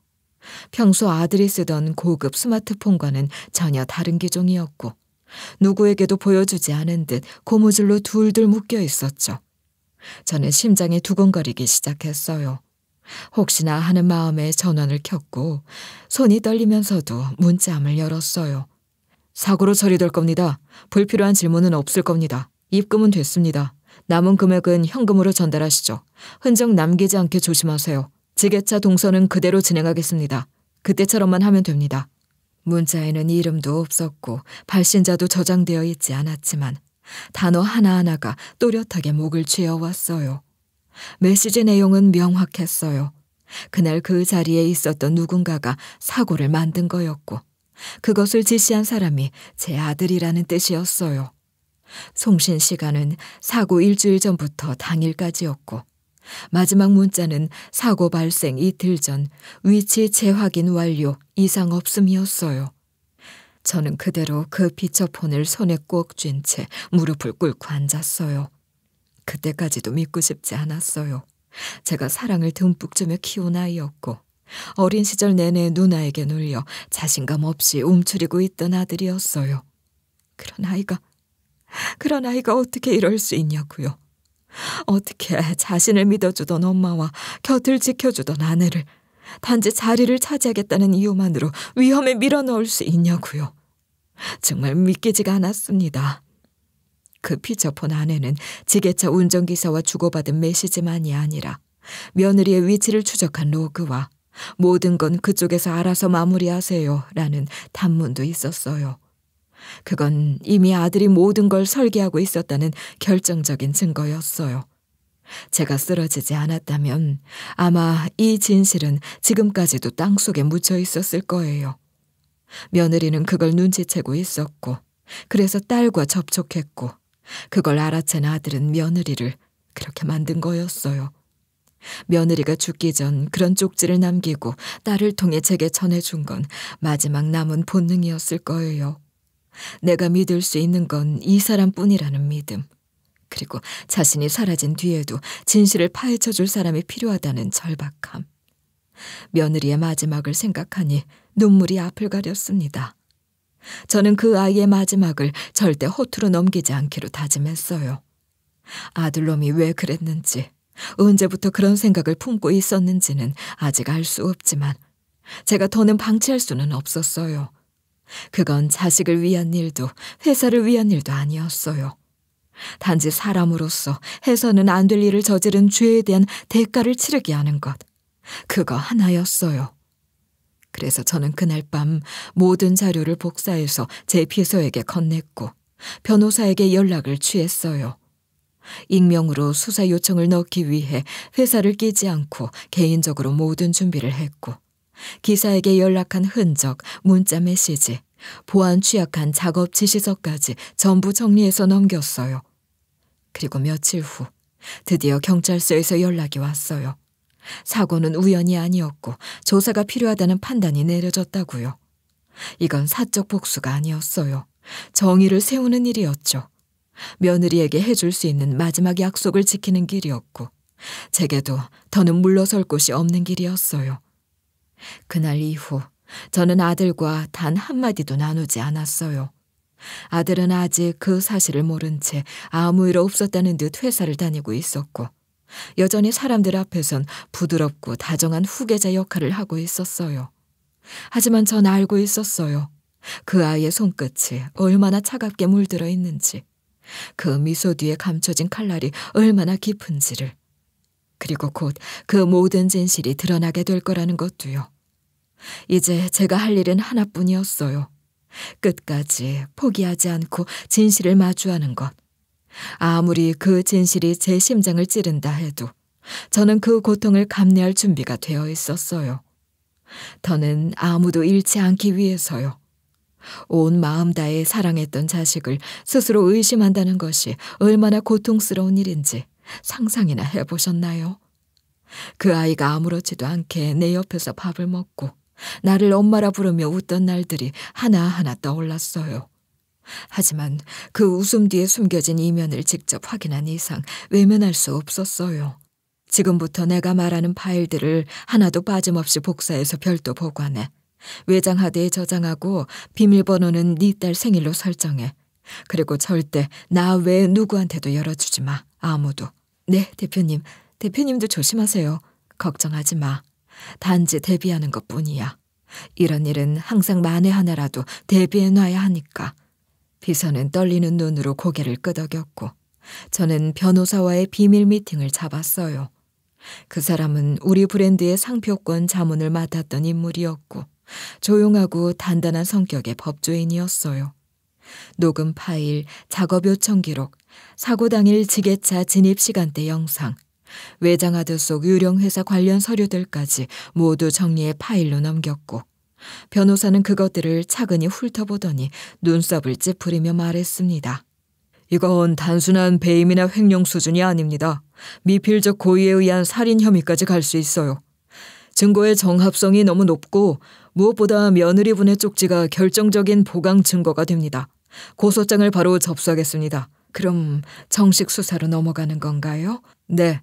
[SPEAKER 2] 평소 아들이 쓰던 고급 스마트폰과는 전혀 다른 기종이었고 누구에게도 보여주지 않은 듯 고무줄로 둘둘 묶여 있었죠. 저는 심장이 두근거리기 시작했어요. 혹시나 하는 마음에 전원을 켰고 손이 떨리면서도 문자함을 열었어요. 사고로 처리될 겁니다. 불필요한 질문은 없을 겁니다. 입금은 됐습니다. 남은 금액은 현금으로 전달하시죠. 흔적 남기지 않게 조심하세요. 지게차 동선은 그대로 진행하겠습니다. 그때처럼만 하면 됩니다. 문자에는 이름도 없었고 발신자도 저장되어 있지 않았지만 단어 하나하나가 또렷하게 목을 쥐어왔어요. 메시지 내용은 명확했어요. 그날 그 자리에 있었던 누군가가 사고를 만든 거였고 그것을 지시한 사람이 제 아들이라는 뜻이었어요. 송신 시간은 사고 일주일 전부터 당일까지였고 마지막 문자는 사고 발생 이틀 전 위치 재확인 완료 이상 없음이었어요. 저는 그대로 그 피처폰을 손에 꼭 쥔 채 무릎을 꿇고 앉았어요. 그때까지도 믿고 싶지 않았어요. 제가 사랑을 듬뿍 주며 키운 아이였고 어린 시절 내내 누나에게 눌려 자신감 없이 움츠리고 있던 아들이었어요. 그런 아이가 어떻게 이럴 수 있냐고요. 어떻게 자신을 믿어주던 엄마와 곁을 지켜주던 아내를 단지 자리를 차지하겠다는 이유만으로 위험에 밀어넣을 수 있냐고요. 정말 믿기지가 않았습니다. 그 피처폰 안에는 지게차 운전기사와 주고받은 메시지만이 아니라 며느리의 위치를 추적한 로그와 모든 건 그쪽에서 알아서 마무리하세요 라는 단문도 있었어요. 그건 이미 아들이 모든 걸 설계하고 있었다는 결정적인 증거였어요. 제가 쓰러지지 않았다면 아마 이 진실은 지금까지도 땅속에 묻혀 있었을 거예요. 며느리는 그걸 눈치채고 있었고, 그래서 딸과 접촉했고, 그걸 알아챈 아들은 며느리를 그렇게 만든 거였어요. 며느리가 죽기 전 그런 쪽지를 남기고 딸을 통해 제게 전해준 건 마지막 남은 본능이었을 거예요. 내가 믿을 수 있는 건 이 사람뿐이라는 믿음. 그리고 자신이 사라진 뒤에도 진실을 파헤쳐 줄 사람이 필요하다는 절박함. 며느리의 마지막을 생각하니 눈물이 앞을 가렸습니다. 저는 그 아이의 마지막을 절대 허투루 넘기지 않기로 다짐했어요. 아들놈이 왜 그랬는지, 언제부터 그런 생각을 품고 있었는지는 아직 알 수 없지만 제가 더는 방치할 수는 없었어요. 그건 자식을 위한 일도 회사를 위한 일도 아니었어요. 단지 사람으로서 해서는 안 될 일을 저지른 죄에 대한 대가를 치르게 하는 것, 그거 하나였어요. 그래서 저는 그날 밤 모든 자료를 복사해서 제 비서에게 건넸고 변호사에게 연락을 취했어요. 익명으로 수사 요청을 넣기 위해 회사를 끼지 않고 개인적으로 모든 준비를 했고, 기사에게 연락한 흔적, 문자 메시지, 보안 취약한 작업 지시서까지 전부 정리해서 넘겼어요. 그리고 며칠 후 드디어 경찰서에서 연락이 왔어요. 사고는 우연이 아니었고 조사가 필요하다는 판단이 내려졌다고요. 이건 사적 복수가 아니었어요. 정의를 세우는 일이었죠. 며느리에게 해줄 수 있는 마지막 약속을 지키는 길이었고, 제게도 더는 물러설 곳이 없는 길이었어요. 그날 이후 저는 아들과 단 한마디도 나누지 않았어요. 아들은 아직 그 사실을 모른 채 아무 일 없었다는 듯 회사를 다니고 있었고, 여전히 사람들 앞에선 부드럽고 다정한 후계자 역할을 하고 있었어요. 하지만 전 알고 있었어요. 그 아이의 손끝이 얼마나 차갑게 물들어 있는지, 그 미소 뒤에 감춰진 칼날이 얼마나 깊은지를, 그리고 곧 그 모든 진실이 드러나게 될 거라는 것도요. 이제 제가 할 일은 하나뿐이었어요. 끝까지 포기하지 않고 진실을 마주하는 것. 아무리 그 진실이 제 심장을 찌른다 해도 저는 그 고통을 감내할 준비가 되어 있었어요. 더는 아무도 잃지 않기 위해서요. 온 마음 다해 사랑했던 자식을 스스로 의심한다는 것이 얼마나 고통스러운 일인지 상상이나 해보셨나요? 그 아이가 아무렇지도 않게 내 옆에서 밥을 먹고 나를 엄마라 부르며 웃던 날들이 하나하나 떠올랐어요. 하지만 그 웃음 뒤에 숨겨진 이면을 직접 확인한 이상 외면할 수 없었어요. 지금부터 내가 말하는 파일들을 하나도 빠짐없이 복사해서 별도 보관해. 외장 하드에 저장하고 비밀번호는 네 딸 생일로 설정해. 그리고 절대 나 외에 누구한테도 열어주지 마. 아무도. 네, 대표님. 대표님도 조심하세요. 걱정하지 마. 단지 대비하는 것뿐이야. 이런 일은 항상 만에 하나라도 대비해놔야 하니까. 비서는 떨리는 눈으로 고개를 끄덕였고, 저는 변호사와의 비밀 미팅을 잡았어요. 그 사람은 우리 브랜드의 상표권 자문을 맡았던 인물이었고, 조용하고 단단한 성격의 법조인이었어요. 녹음 파일, 작업 요청 기록, 사고 당일 지게차 진입 시간대 영상, 외장하드 속 유령 회사 관련 서류들까지 모두 정리해 파일로 넘겼고, 변호사는 그것들을 차근히 훑어보더니 눈썹을 찌푸리며 말했습니다. 이건 단순한 배임이나 횡령 수준이 아닙니다. 미필적 고의에 의한 살인 혐의까지 갈 수 있어요. 증거의 정합성이 너무 높고 무엇보다 며느리분의 쪽지가 결정적인 보강 증거가 됩니다. 고소장을 바로 접수하겠습니다. 그럼 정식 수사로 넘어가는 건가요? 네,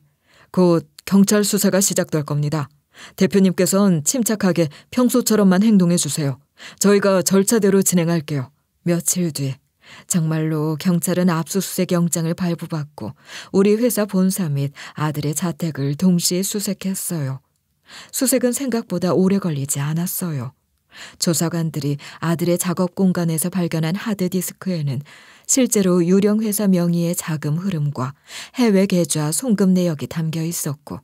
[SPEAKER 2] 곧 경찰 수사가 시작될 겁니다. 대표님께선 침착하게 평소처럼만 행동해 주세요. 저희가 절차대로 진행할게요. 며칠 뒤 정말로 경찰은 압수수색 영장을 발부받고 우리 회사 본사 및 아들의 자택을 동시에 수색했어요. 수색은 생각보다 오래 걸리지 않았어요. 조사관들이 아들의 작업 공간에서 발견한 하드디스크에는 실제로 유령 회사 명의의 자금 흐름과 해외 계좌 송금 내역이 담겨 있었고,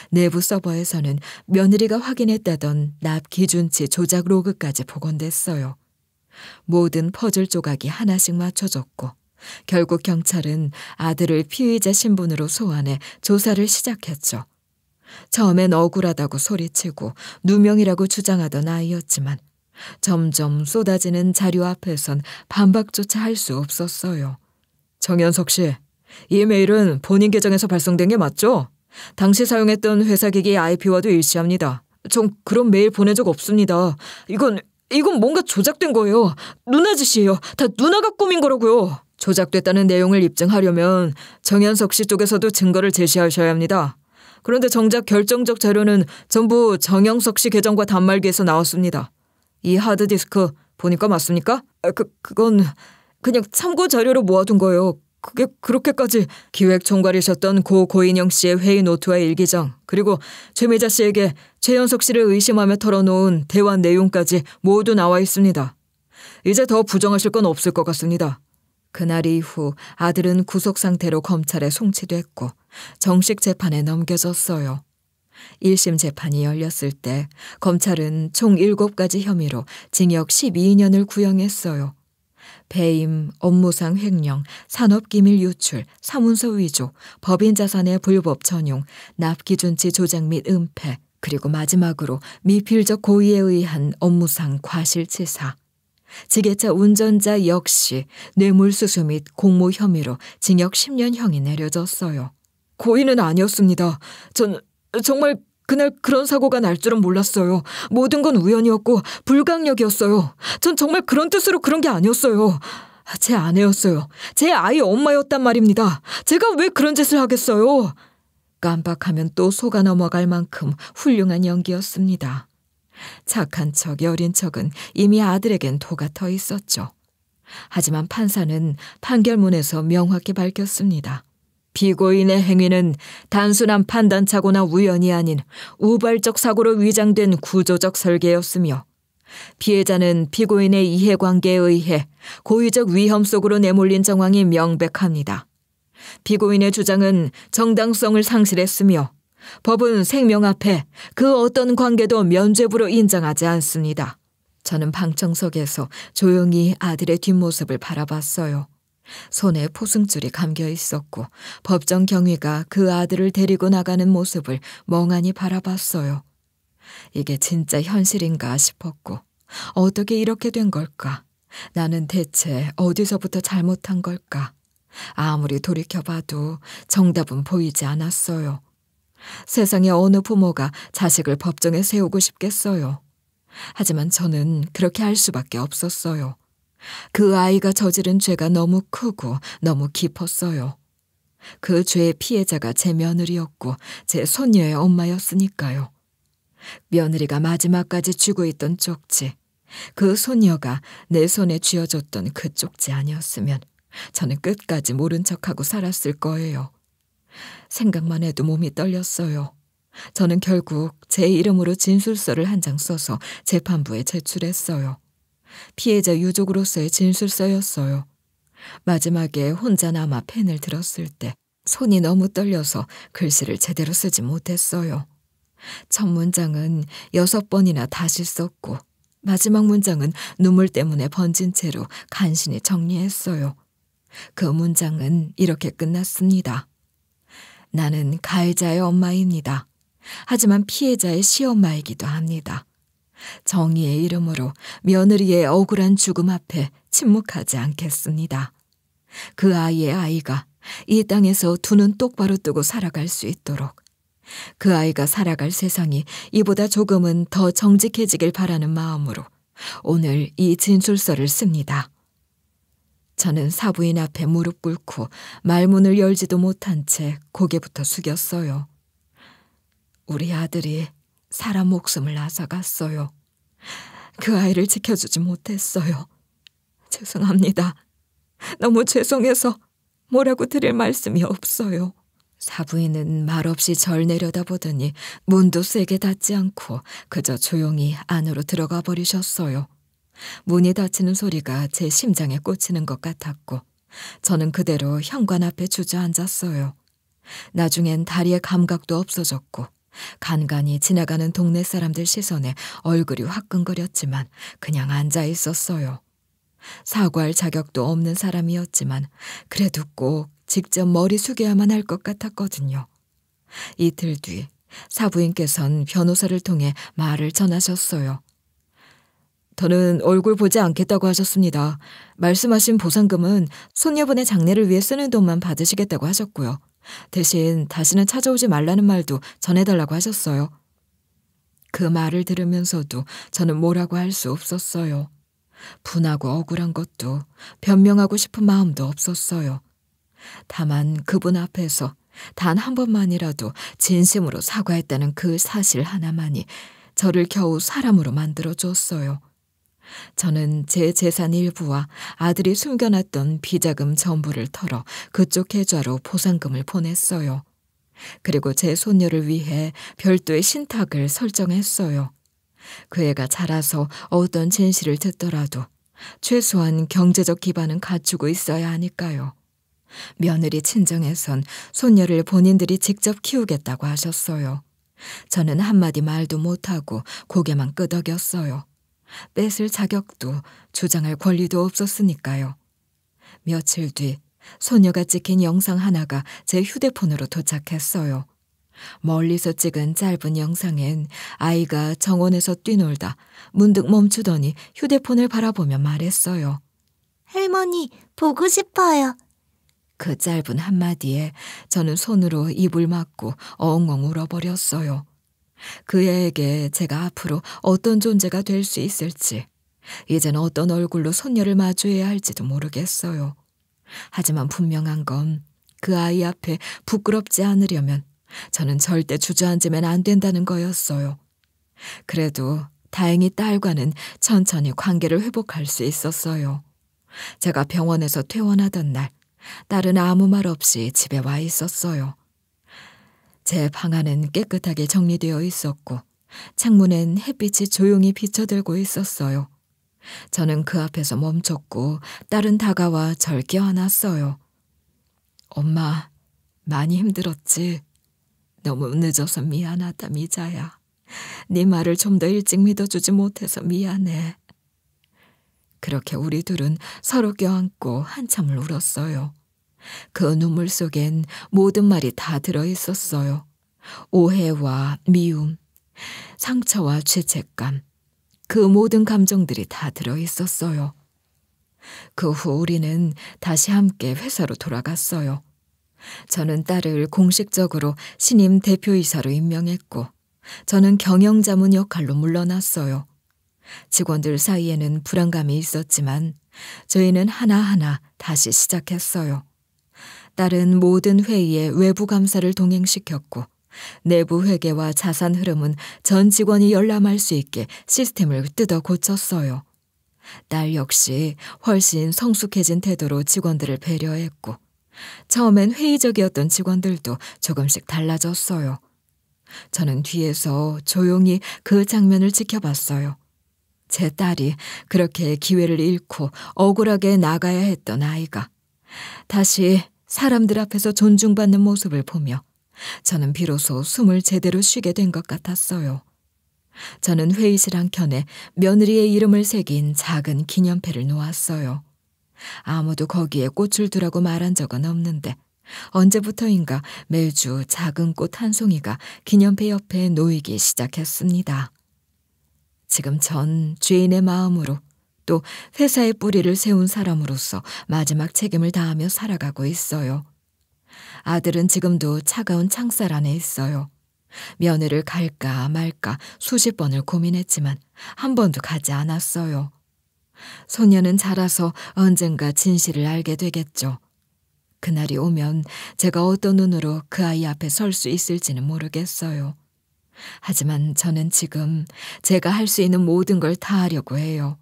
[SPEAKER 2] 내부 서버에서는 며느리가 확인했다던 납 기준치 조작 로그까지 복원됐어요. 모든 퍼즐 조각이 하나씩 맞춰졌고 결국 경찰은 아들을 피의자 신분으로 소환해 조사를 시작했죠. 처음엔 억울하다고 소리치고 누명이라고 주장하던 아이였지만 점점 쏟아지는 자료 앞에선 반박조차 할 수 없었어요. 정현석 씨, 이 메일은 본인 계정에서 발송된 게 맞죠? 당시 사용했던 회사 기기 IP와도 일치합니다. 전 그런 메일 보낸 적 없습니다. 이건 뭔가 조작된 거예요. 누나 짓이에요. 다 누나가 꾸민 거라고요. 조작됐다는 내용을 입증하려면 정현석 씨 쪽에서도 증거를 제시하셔야 합니다. 그런데 정작 결정적 자료는 전부 정영석 씨 계정과 단말기에서 나왔습니다. 이 하드디스크 보니까 맞습니까? 그건 그냥 참고 자료로 모아둔 거예요. 그게 그렇게까지. 기획총괄이셨던 고 고인영 씨의 회의 노트와 일기장, 그리고 최미자 씨에게 최현석 씨를 의심하며 털어놓은 대화 내용까지 모두 나와 있습니다. 이제 더 부정하실 건 없을 것 같습니다. 그날 이후 아들은 구속 상태로 검찰에 송치됐고 정식 재판에 넘겨졌어요. 1심 재판이 열렸을 때 검찰은 총 7가지 혐의로 징역 12년을 구형했어요. 배임, 업무상 횡령, 산업기밀 유출, 사문서 위조, 법인 자산의 불법 전용, 납기준치 조작 및 은폐, 그리고 마지막으로 미필적 고의에 의한 업무상 과실치사. 지게차 운전자 역시 뇌물수수 및 공모 혐의로 징역 10년형이 내려졌어요. 고의는 아니었습니다. 전 정말 그날 그런 사고가 날 줄은 몰랐어요. 모든 건 우연이었고 불강력이었어요. 전 정말 그런 뜻으로 그런 게 아니었어요. 제 아내였어요. 제 아이 엄마였단 말입니다. 제가 왜 그런 짓을 하겠어요? 깜빡하면 또 속아 넘어갈 만큼 훌륭한 연기였습니다. 착한 척, 여린 척은 이미 아들에겐 도가 터 있었죠. 하지만 판사는 판결문에서 명확히 밝혔습니다. 피고인의 행위는 단순한 판단착오나 우연이 아닌 우발적 사고로 위장된 구조적 설계였으며 피해자는 피고인의 이해관계에 의해 고의적 위험 속으로 내몰린 정황이 명백합니다. 피고인의 주장은 정당성을 상실했으며 법은 생명 앞에 그 어떤 관계도 면죄부로 인정하지 않습니다. 저는 방청석에서 조용히 아들의 뒷모습을 바라봤어요. 손에 포승줄이 감겨 있었고 법정 경위가 그 아들을 데리고 나가는 모습을 멍하니 바라봤어요. 이게 진짜 현실인가 싶었고 어떻게 이렇게 된 걸까? 나는 대체 어디서부터 잘못한 걸까? 아무리 돌이켜봐도 정답은 보이지 않았어요. 세상에 어느 부모가 자식을 법정에 세우고 싶겠어요. 하지만 저는 그렇게 할 수밖에 없었어요. 그 아이가 저지른 죄가 너무 크고 너무 깊었어요. 그 죄의 피해자가 제 며느리였고 제 손녀의 엄마였으니까요. 며느리가 마지막까지 쥐고 있던 쪽지, 그 손녀가 내 손에 쥐어줬던 그 쪽지 아니었으면 저는 끝까지 모른 척하고 살았을 거예요. 생각만 해도 몸이 떨렸어요. 저는 결국 제 이름으로 진술서를 한 장 써서 재판부에 제출했어요. 피해자 유족으로서의 진술서였어요. 마지막에 혼자 남아 펜을 들었을 때 손이 너무 떨려서 글씨를 제대로 쓰지 못했어요. 첫 문장은 6번이나 다시 썼고 마지막 문장은 눈물 때문에 번진 채로 간신히 정리했어요. 그 문장은 이렇게 끝났습니다. 나는 가해자의 엄마입니다. 하지만 피해자의 시엄마이기도 합니다. 정의의 이름으로 며느리의 억울한 죽음 앞에 침묵하지 않겠습니다. 그 아이의 아이가 이 땅에서 두 눈 똑바로 뜨고 살아갈 수 있도록, 그 아이가 살아갈 세상이 이보다 조금은 더 정직해지길 바라는 마음으로 오늘 이 진술서를 씁니다. 저는 사부인 앞에 무릎 꿇고 말문을 열지도 못한 채 고개부터 숙였어요. 우리 아들이 사람 목숨을 앗아갔어요. 그 아이를 지켜주지 못했어요. 죄송합니다. 너무 죄송해서 뭐라고 드릴 말씀이 없어요. 사부인은 말없이 절 내려다보더니 문도 세게 닫지 않고 그저 조용히 안으로 들어가 버리셨어요. 문이 닫히는 소리가 제 심장에 꽂히는 것 같았고 저는 그대로 현관 앞에 주저앉았어요. 나중엔 다리의 감각도 없어졌고 간간히 지나가는 동네 사람들 시선에 얼굴이 화끈거렸지만 그냥 앉아 있었어요. 사과할 자격도 없는 사람이었지만 그래도 꼭 직접 머리 숙여야만 할 것 같았거든요. 이틀 뒤 사부인께선 변호사를 통해 말을 전하셨어요. 더는 얼굴 보지 않겠다고 하셨습니다. 말씀하신 보상금은 손녀분의 장례를 위해 쓰는 돈만 받으시겠다고 하셨고요. 대신 다시는 찾아오지 말라는 말도 전해달라고 하셨어요. 그 말을 들으면서도 저는 뭐라고 할 수 없었어요. 분하고 억울한 것도 변명하고 싶은 마음도 없었어요. 다만 그분 앞에서 단 한 번만이라도 진심으로 사과했다는 그 사실 하나만이 저를 겨우 사람으로 만들어줬어요. 저는 제 재산 일부와 아들이 숨겨놨던 비자금 전부를 털어 그쪽 계좌로 보상금을 보냈어요. 그리고 제 손녀를 위해 별도의 신탁을 설정했어요. 그 애가 자라서 어떤 진실을 듣더라도 최소한 경제적 기반은 갖추고 있어야 하니까요. 며느리 친정에선 손녀를 본인들이 직접 키우겠다고 하셨어요. 저는 한마디 말도 못하고 고개만 끄덕였어요. 뺏을 자격도 주장할 권리도 없었으니까요. 며칠 뒤 소녀가 찍힌 영상 하나가 제 휴대폰으로 도착했어요. 멀리서 찍은 짧은 영상엔 아이가 정원에서 뛰놀다 문득 멈추더니 휴대폰을 바라보며 말했어요.
[SPEAKER 3] 할머니, 보고 싶어요.
[SPEAKER 2] 그 짧은 한마디에 저는 손으로 입을 막고 엉엉 울어버렸어요. 그 애에게 제가 앞으로 어떤 존재가 될 수 있을지, 이젠 어떤 얼굴로 손녀를 마주해야 할지도 모르겠어요. 하지만 분명한 건 그 아이 앞에 부끄럽지 않으려면 저는 절대 주저앉으면 안 된다는 거였어요. 그래도 다행히 딸과는 천천히 관계를 회복할 수 있었어요. 제가 병원에서 퇴원하던 날, 딸은 아무 말 없이 집에 와 있었어요. 제 방 안은 깨끗하게 정리되어 있었고 창문엔 햇빛이 조용히 비쳐들고 있었어요. 저는 그 앞에서 멈췄고 딸은 다가와 절 껴안았어요. 엄마, 많이 힘들었지? 너무 늦어서 미안하다, 미자야. 네 말을 좀 더 일찍 믿어주지 못해서 미안해. 그렇게 우리 둘은 서로 껴안고 한참을 울었어요. 그 눈물 속엔 모든 말이 다 들어있었어요. 오해와 미움, 상처와 죄책감, 그 모든 감정들이 다 들어있었어요. 그 후 우리는 다시 함께 회사로 돌아갔어요. 저는 딸을 공식적으로 신임 대표이사로 임명했고 저는 경영자문 역할로 물러났어요. 직원들 사이에는 불안감이 있었지만 저희는 하나하나 다시 시작했어요. 딸은 모든 회의에 외부 감사를 동행시켰고 내부 회계와 자산 흐름은 전 직원이 열람할 수 있게 시스템을 뜯어 고쳤어요. 딸 역시 훨씬 성숙해진 태도로 직원들을 배려했고 처음엔 회의적이었던 직원들도 조금씩 달라졌어요. 저는 뒤에서 조용히 그 장면을 지켜봤어요. 제 딸이 그렇게 기회를 잃고 억울하게 나가야 했던 아이가 다시 사람들 앞에서 존중받는 모습을 보며 저는 비로소 숨을 제대로 쉬게 된 것 같았어요. 저는 회의실 한켠에 며느리의 이름을 새긴 작은 기념패를 놓았어요. 아무도 거기에 꽃을 두라고 말한 적은 없는데 언제부터인가 매주 작은 꽃 한 송이가 기념패 옆에 놓이기 시작했습니다. 지금 전 죄인의 마음으로 또 회사의 뿌리를 세운 사람으로서 마지막 책임을 다하며 살아가고 있어요. 아들은 지금도 차가운 창살 안에 있어요. 면회를 갈까 말까 수십 번을 고민했지만 한 번도 가지 않았어요. 소녀는 자라서 언젠가 진실을 알게 되겠죠. 그날이 오면 제가 어떤 눈으로 그 아이 앞에 설 수 있을지는 모르겠어요. 하지만 저는 지금 제가 할 수 있는 모든 걸 다 하려고 해요.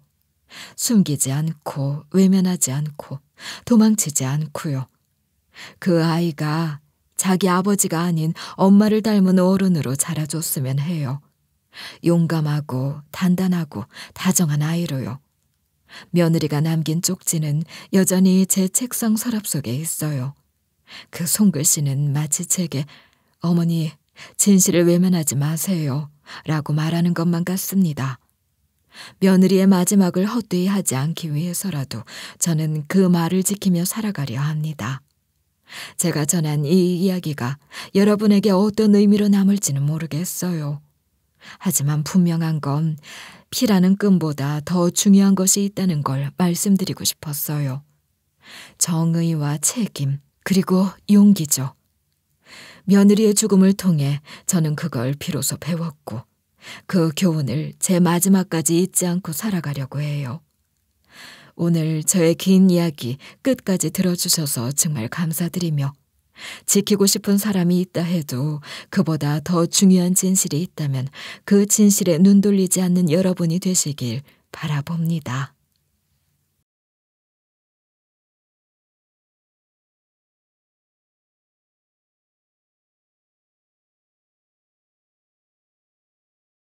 [SPEAKER 2] 숨기지 않고 외면하지 않고 도망치지 않고요. 그 아이가 자기 아버지가 아닌 엄마를 닮은 어른으로 자라줬으면 해요. 용감하고 단단하고 다정한 아이로요. 며느리가 남긴 쪽지는 여전히 제 책상 서랍 속에 있어요. 그 손글씨는 마치 제게 어머니, 진실을 외면하지 마세요 라고 말하는 것만 같습니다. 며느리의 마지막을 헛되이 하지 않기 위해서라도 저는 그 말을 지키며 살아가려 합니다. 제가 전한 이 이야기가 여러분에게 어떤 의미로 남을지는 모르겠어요. 하지만 분명한 건 피라는 끈보다 더 중요한 것이 있다는 걸 말씀드리고 싶었어요. 정의와 책임, 그리고 용기죠. 며느리의 죽음을 통해 저는 그걸 비로소 배웠고 그 교훈을 제 마지막까지 잊지 않고 살아가려고 해요. 오늘 저의 긴 이야기 끝까지 들어주셔서 정말 감사드리며 지키고 싶은 사람이 있다 해도 그보다 더 중요한 진실이 있다면 그 진실에 눈 돌리지 않는 여러분이 되시길 바라봅니다.